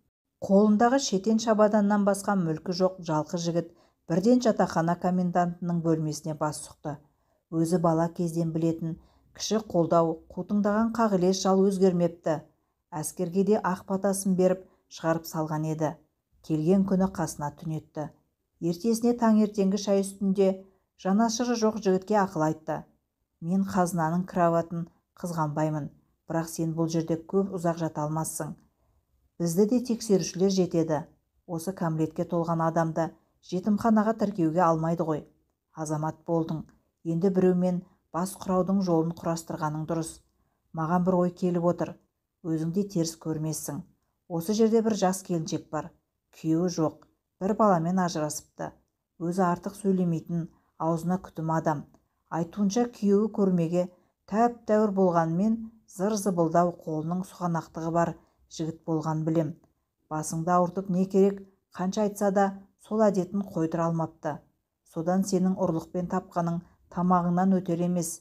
Қолындағы шетен шабаданнан басқа мүлкі жоқ жалқы жігіт бірден жатақхана комендантының бөлмесіне бас сұқты. Өзі бала кезден білетін кіші қолдау, қутыңдаған қағілес жал өзгермепті. Әскерге де ақ батасын беріп шығарып салған еді. Келген күні қасына түнетті. Ертесіне таңертеңгі шай үстінде жанашыры жоқ жігітке ақыл айтты. Мен қазынаның кроватын қызғанбаймын, бірақ сен бұл жерде көп ұзақ жата алмассың. Бізді де тексерушілер жетеді. Осы кәмелетке толған адамды жетімханаға тіркеуге алмайды ғой. Азамат болдың. Енді біреумен бас құраудың жолын құрастырғаның дұрыс. Маған бір ой келіп отыр. Өзіңде теріс көрмессің. Осы жерде бір жас келіншек бар. Күйеуі жоқ. Бір баламен ажырасыпты. Өзі артық сөйлемейтін, аузына күтім адам. Айтуынша күйеуі көрмеге тәп-тәуір болғанмен зыр-зыбылдау, қолының сұғанақтығы бар жігіт болған білем. Басыңды ауыртып не керек, қанша айтса да сол әдетін қойдыра алмапты. Содан сенің ұрлықпен тапқаның тамағыңнан өтер емес.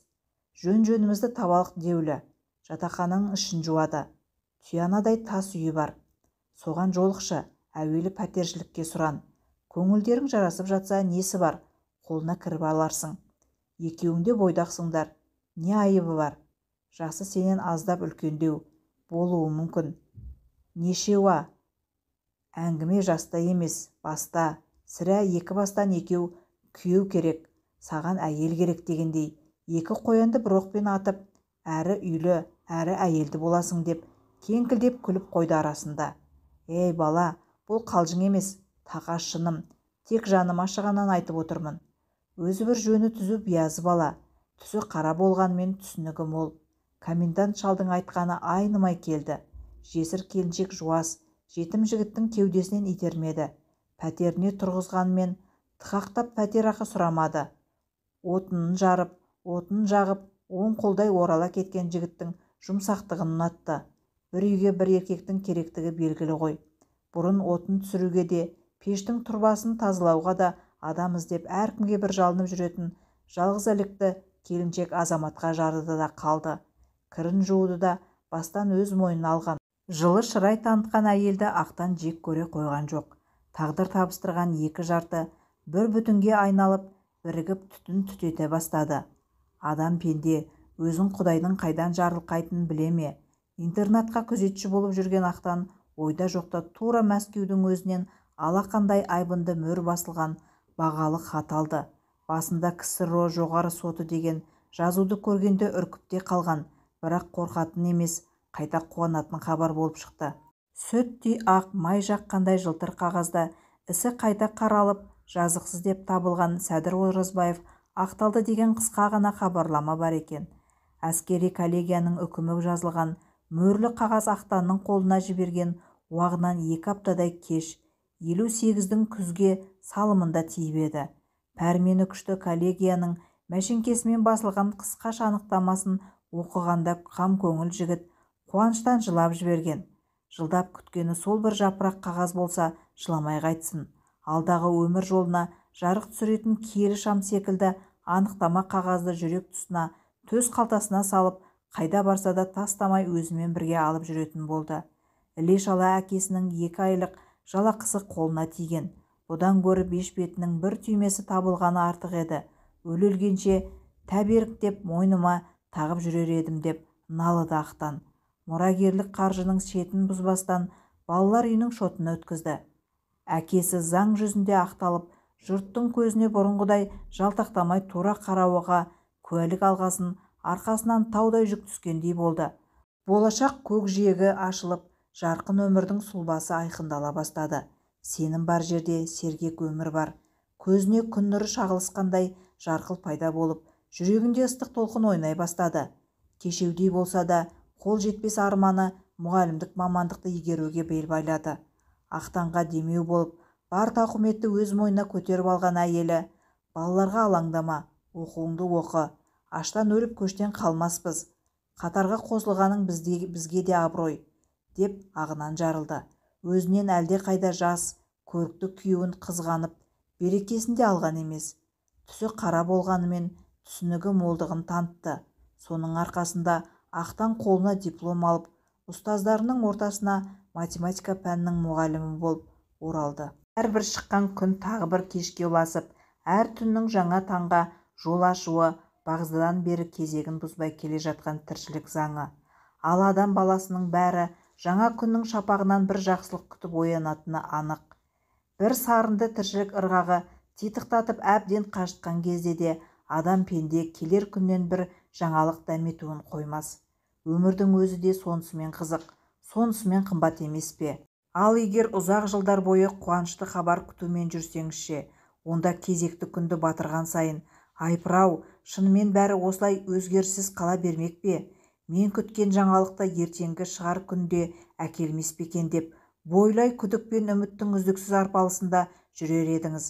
Жөн-жөнімізді табалық деулі. Жатақхананың ішін жуады. Түйанадай тас үйі бар. Соған жолықшы, әуелі пәтершілікке сұран. Көңілдерің жарасып жатса несі бар, қолына кіріп аларсың. Екеуіңде бойдақсыңдар. Не айыбы бар? Жасы сенен аздап үлкендеу болуы мүмкін. Нешеуа? Әңгіме жаста емес, баста. Сірә екі бастан екеу күйеу керек, саған әйел керек дегендей. Екі қоянды бір оқпен атып, әрі үйлі, әрі әйелді боласың деп кеңкілдеп күліп қойды арасында. Ей бала, бұл қалжың емес, тақаш шыным. Тек жаным ашығаннан айтып отырмын. Өзі бір жөні түзу биязы бала. Түсі қара болғанмен түсінігі мол. Комендант шалдың айтқаны айнымай келді. Жесір келіншек жуас, жетім жігіттің кеудесінен итермеді. Пәтеріне тұрғызғанмен тықақтап пәтер ақы сұрамады. Отынын жарып, отынын жағып, оң қолдай орала кеткен жігіттің жұмсақтығын ұнатты. Бір үйге бір еркектің керектігі белгілі ғой. Бұрын отын түсіруге де, пештің тұрбасын тазалауға да адам іздеп әркімге бір жалынып жүретін жалғыз ілікті келіншек азаматқа жарды да қалды. Кірін жууды да бастан өз мойнына алған. Жылы шырай танытқан әйелді Ақтан жек көре қойған жоқ. Тағдыр табыстырған екі жарты бір бүтінге айналып, бірігіп түтін түтете бастады. Адам пенде өзін Құдайдың қайдан жарылқайтынын біле ме? Интернатқа күзетші болып жүрген Ақтан ойда жоқта тура Мәскеудің өзінен алақандай айбынды мөр басылған бағалы хат алды. Басында КСРО жоғары соты деген жазуды көргенде үркіп те қалған, бірақ қорқатын емес, қайта қуанатын хабар болып шықты. Сүттей ақ май жаққандай жылтыр қағазда ісі қайта қаралып, жазықсыз деп табылған Сәдір Оразбаев ақталды деген қысқа ғана хабарлама бар екен. Әскери коллегияның үкімі жазылған мөрлі қағаз Ақтанның қолына жіберген уағынан 2 аптадай кеш 58-дің күзге салымында тиіп еді. Пәрмені күшті коллегияның мәшіңкесімен басылған қысқаша анықтамасын оқығанда қам көңіл жігіт қуаныштан жылап жіберген. Жылдап күткені сол бір жапырақ қағаз болса, жыламай қайтсын. Алдағы өмір жолына жарық түсіретін киелі шам секілді анықтама қағазды жүрек тұсына, төс қалтасына салып, қайда барса да тастамай өзімен бірге алып жүретін болды. Іле-шала әкесінің 2 айлық жалақысы қолына тиген. Бұдан гөрі бешпетінің бір түймесі табылғаны артық еді. Өле-өлгенше тәберік деп мойныма тағып жүрер едім деп налыды Ақтан. Мұрагерлік қаржының шетін бұзбастан балалар үйінің шотына өткізді. Әкесі заң жүзінде ақталып, жұрттың көзіне бұрынғыдай жалтақтамай тура қарауға куәлік алғасын арқасынан таудай жүк түскендей болды. Болашақ көкжиегі ашылып, жарқын өмірдің сұлбасы айқындала бастады. Сенім бар жерде сергек өмір бар. Көзіне күн нұры шағылысқандай жарқыл пайда болып, жүрегінде ыстық толқын ойнай бастады. Кешеудей болса да, қол жетпес арманы мұғалімдік мамандықты игеруге бел байлады. Ақтанға демеу болып, бар тауқыметті өз мойнына көтеріп алған әйелі: балаларға алаңдама, оқуыңды оқы, аштан өліп көштен қалмаспыз, қатарға қосылғаның бізге де абырой, деп ағынан жарылды. Өзінен әлде қайда жас, көрікті күйеуін қызғанып, берекесін де алған емес. Түсі қара болғанымен түсінігі молдығын танытты. Соның арқасында Ақтан қолына диплом алып, ұстаздарының ортасына математика пәнінің мұғалімі болып оралды. Әрбір шыққан күн тағы бір кешке ұласып, әр түннің жаңа таңға жол ашуы бағзыдан бері кезегін бұзбай келе жатқан тіршілік заңы. Ал адам баласының бәрі жаңа күннің шапағынан бір жақсылық күтіп оянатыны анық. Бір сарынды тіршілік ырғағы титықтатып әбден қажытқан кезде де адам пенде келер күннен бір жаңалық дәметуін қоймас. Өмірдің өзі де сонысымен қызық, сонысымен қымбат емес пе? Ал егер ұзақ жылдар бойы қуанышты хабар күтумен жүрсеңізше, онда кезекті күнді батырған сайын, айпырау, шынымен бәрі осылай өзгеріссіз қала бермек пе? Мен күткен жаңалықты ертеңгі шығар күнде әкелмес пе екен деп, бойлай күдік пен үміттің үздіксіз арпалысында жүрер едіңіз.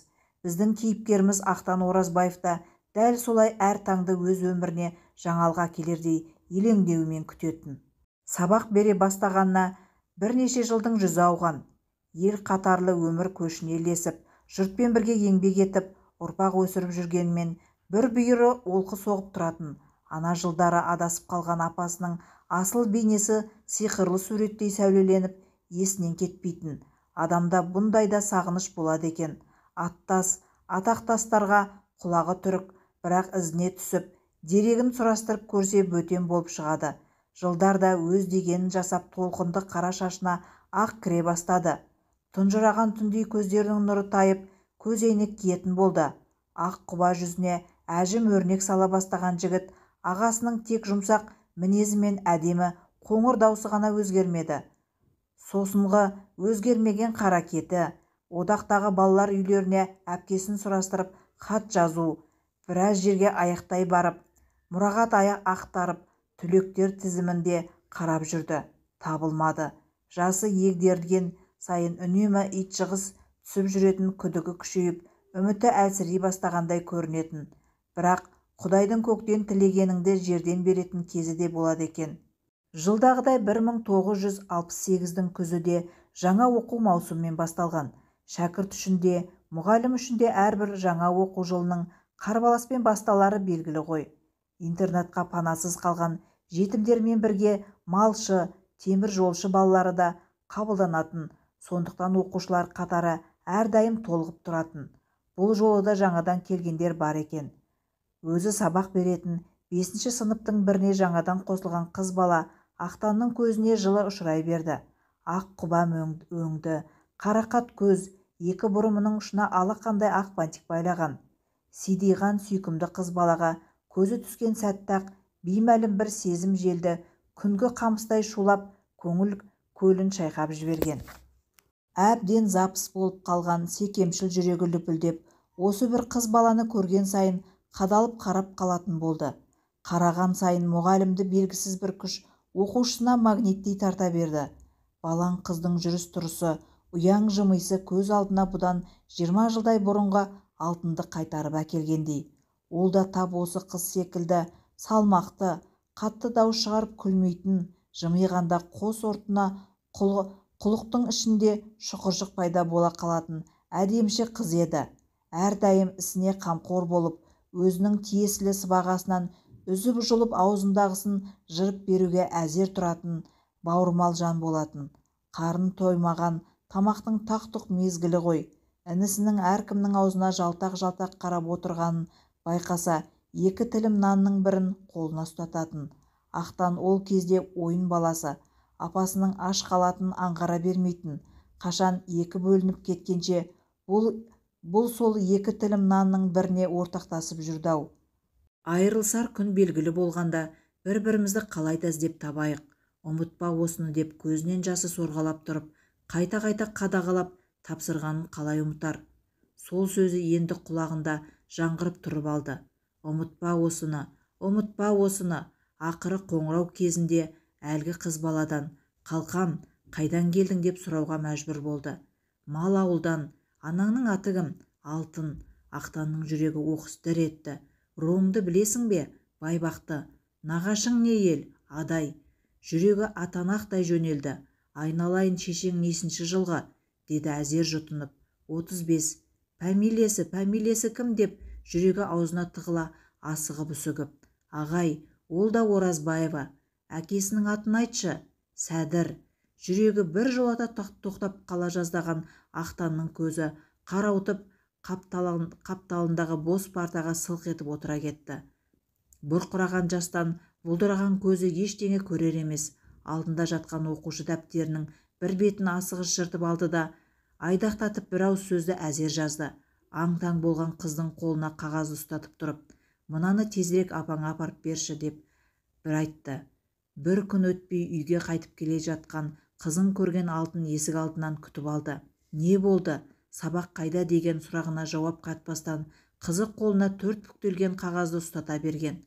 Біздің кейіпкеріміз Ақтан Оразбаев та дәл солай әр таңды өз өміріне жаңалық әкелердей елеңдеумен күтетін. Сабақ бере бастағанына бірнеше жылдың жүзі ауған. Ел қатарлы өмір көшіне ілесіп, жұртпен бірге еңбек етіп, ұрпақ өсіріп жүргенмен бір бүйірі олқы соғып тұратын, ана жылдары адасып қалған апасының асыл бейнесі сиқырлы суреттей сәулеленіп, есінен кетпейтін. Адамда бұндай да сағыныш болады екен. Аттас, атақтастарға құлағы түрік, бірақ ізіне түсіп, дерегін сұрастырып көрсе бөтен болып шығады. Жылдарда өз дегенін жасап толқынды қара шашына ақ кіре бастады. Тұнжыраған түндей көздерінің нұры тайып, көз әйнек киетін болды. Ақ құба жүзіне әжім өрнек сала бастаған жігіт ағасының тек жұмсақ мінезі мен әдемі қоңыр даусы ғана өзгермеді. Сосынғы өзгермеген қара кеті, одақтағы балалар үйлеріне әпкесін сұрастырып хат жазу, біраз жерге аяқтай барып, мұрағат ақтарып, түлектер тізімінде қарап жүрді. Табылмады. Жасы егдерген сайын үнемі итжығыс түсіп жүретін күдігі күшейіп, үміті әлсірей бастағандай көрінетін. Бірақ Құдайдың көктен тілегеніңді жерден беретін кезі де болады екен. Жылдағыдай 1968-дің күзі де жаңа оқу маусымымен басталған. Шәкірт үшін де, мұғалім үшін де әрбір жаңа оқу жылының қарбаласпен басталары белгілі ғой. Интернатқа панасыз қалған жетімдермен бірге малшы, темір жолшы балалары да қабылданатын, сондықтан оқушылар қатары әрдайым толығып тұратын. Бұл жолы да жаңадан келгендер бар екен. Өзі сабақ беретін 5-ші сыныптың біріне жаңадан қосылған қыз бала Ақтанның көзіне жылы ұшырай берді. Ақ құба өңді, қарақат көз, екі бұрымының ұшына алақандай ақ бантик байлаған. сидиған сүйкімді қыз балаға көзі түскен сәтті-ақ беймәлім бір сезім желді күнгі қамыстай шулап көңіл көлін шайқап жіберген. Әбден запыс болып қалған секемшіл жүрегі лүпілдеп, осы бір қыз баланы көрген сайын қадалып қарап қалатын болды. Қараған сайын мұғалімді белгісіз бір күш оқушысына магниттей тарта берді. Балаң қыздың жүріс-тұрысы, ұяң жымиысы көз алдына бұдан 20 жылдай бұрынғы алтынды қайтарып әкелгендей. Ол да тап осы қыз секілді салмақты, қатты дауыс шығарып күлмейтін, жымиғанда қос ортына құлықтың ішінде шұқыршық пайда бола қалатын әдемші қыз еді. Әрдайым ісіне қамқор болып, өзінің тиесілі сыбағасынан үзіп жұлып аузындағысын жырып беруге әзер тұратын бауырмал жан болатын. Қарын тоймаған тамақтың тақ-тұқ мезгілі ғой. Інісінің әркімнің аузына жалтақ-жалтақ қарап отырғанын байқаса, екі тілім нанның бірін қолына ұстататын. Ақтан ол кезде ойын баласы, апасының аш қалатын аңғара бермейтін. Қашан екі бөлініп кеткенше, бұл сол екі тілім нанның біріне ортақтасып жүрді-ау. Айырылсар күн белгілі болғанда, бір-бірімізді қалайда іздеп табайық. Ұмытпа осыны деп көзінен жасы сорғалап тұрып, қайта-қайта қадағалап тапсырғанын қалай ұмытар. Сол сөзі енді құлағында жаңғырып тұрып алды. Ұмытпа осыны, ұмытпа осыны. Ақыры қоңырау кезінде әлгі қыз баладан, қалқам, қайдан келдің деп сұрауға мәжбүр болды. Мал ауылдан. Анаңның аты кім? Алтын. Ақтанның жүрегі оқыс дір етті. Руыңды білесің бе? Байбақты. Нағашың не ел? Адай. Жүрегі атанақтай жөнелді. Айналайын, шешең несінші жылғы? Деді әзер жұтынып. 35. Пәмилесі кім деп жүрегі аузына тығыла асығып үсігіп. Ағай, ол да Оразбаева. Әкесінің атын айтшы. Сәдір. Жүрегі бір жолата тоқтап қала жаздаған Ақтанның көзі қарауытып қапталындағы бос партаға сылқ етіп отыра кетті. Бұрқыраған жастан бұлдыраған көзі ештеңе көрер емес. Алдында жатқан оқушы дәптерінің бір бетін асығыс жыртып алды да айдақтатып бір ауыз сөзді әзер жазды. Аң-таң болған қыздың қолына қағазды ұстатып тұрып, мынаны тезірек апаңа апарып берші деп бір айтты. Бір күн өтпей үйге қайтып келе жатқан қызын көрген Алтын есік алдынан күтіп алды. Не болды? Сабақ қайда деген сұрағына жауап қатпастан қызы қолына 4 бүктелген қағазды ұстата берген.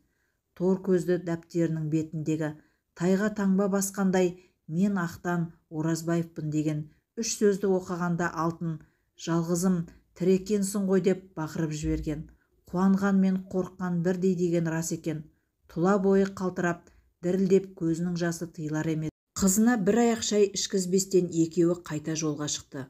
Тор көзді дәптерінің бетіндегі тайға таңба басқандай мен Ақтан Оразбаевпын деген 3 сөзді оқығанда Алтын жалғызым тірекенсің ғой деп бақырып жіберген. Қуанған мен қорыққан бірдей деген рас екен. Тұла бойы қалтырап, дірілдеп көзінің жасы тыйылар емес. Қызына бір аяқ шай ішкізбестен екеуі қайта жолға шықты.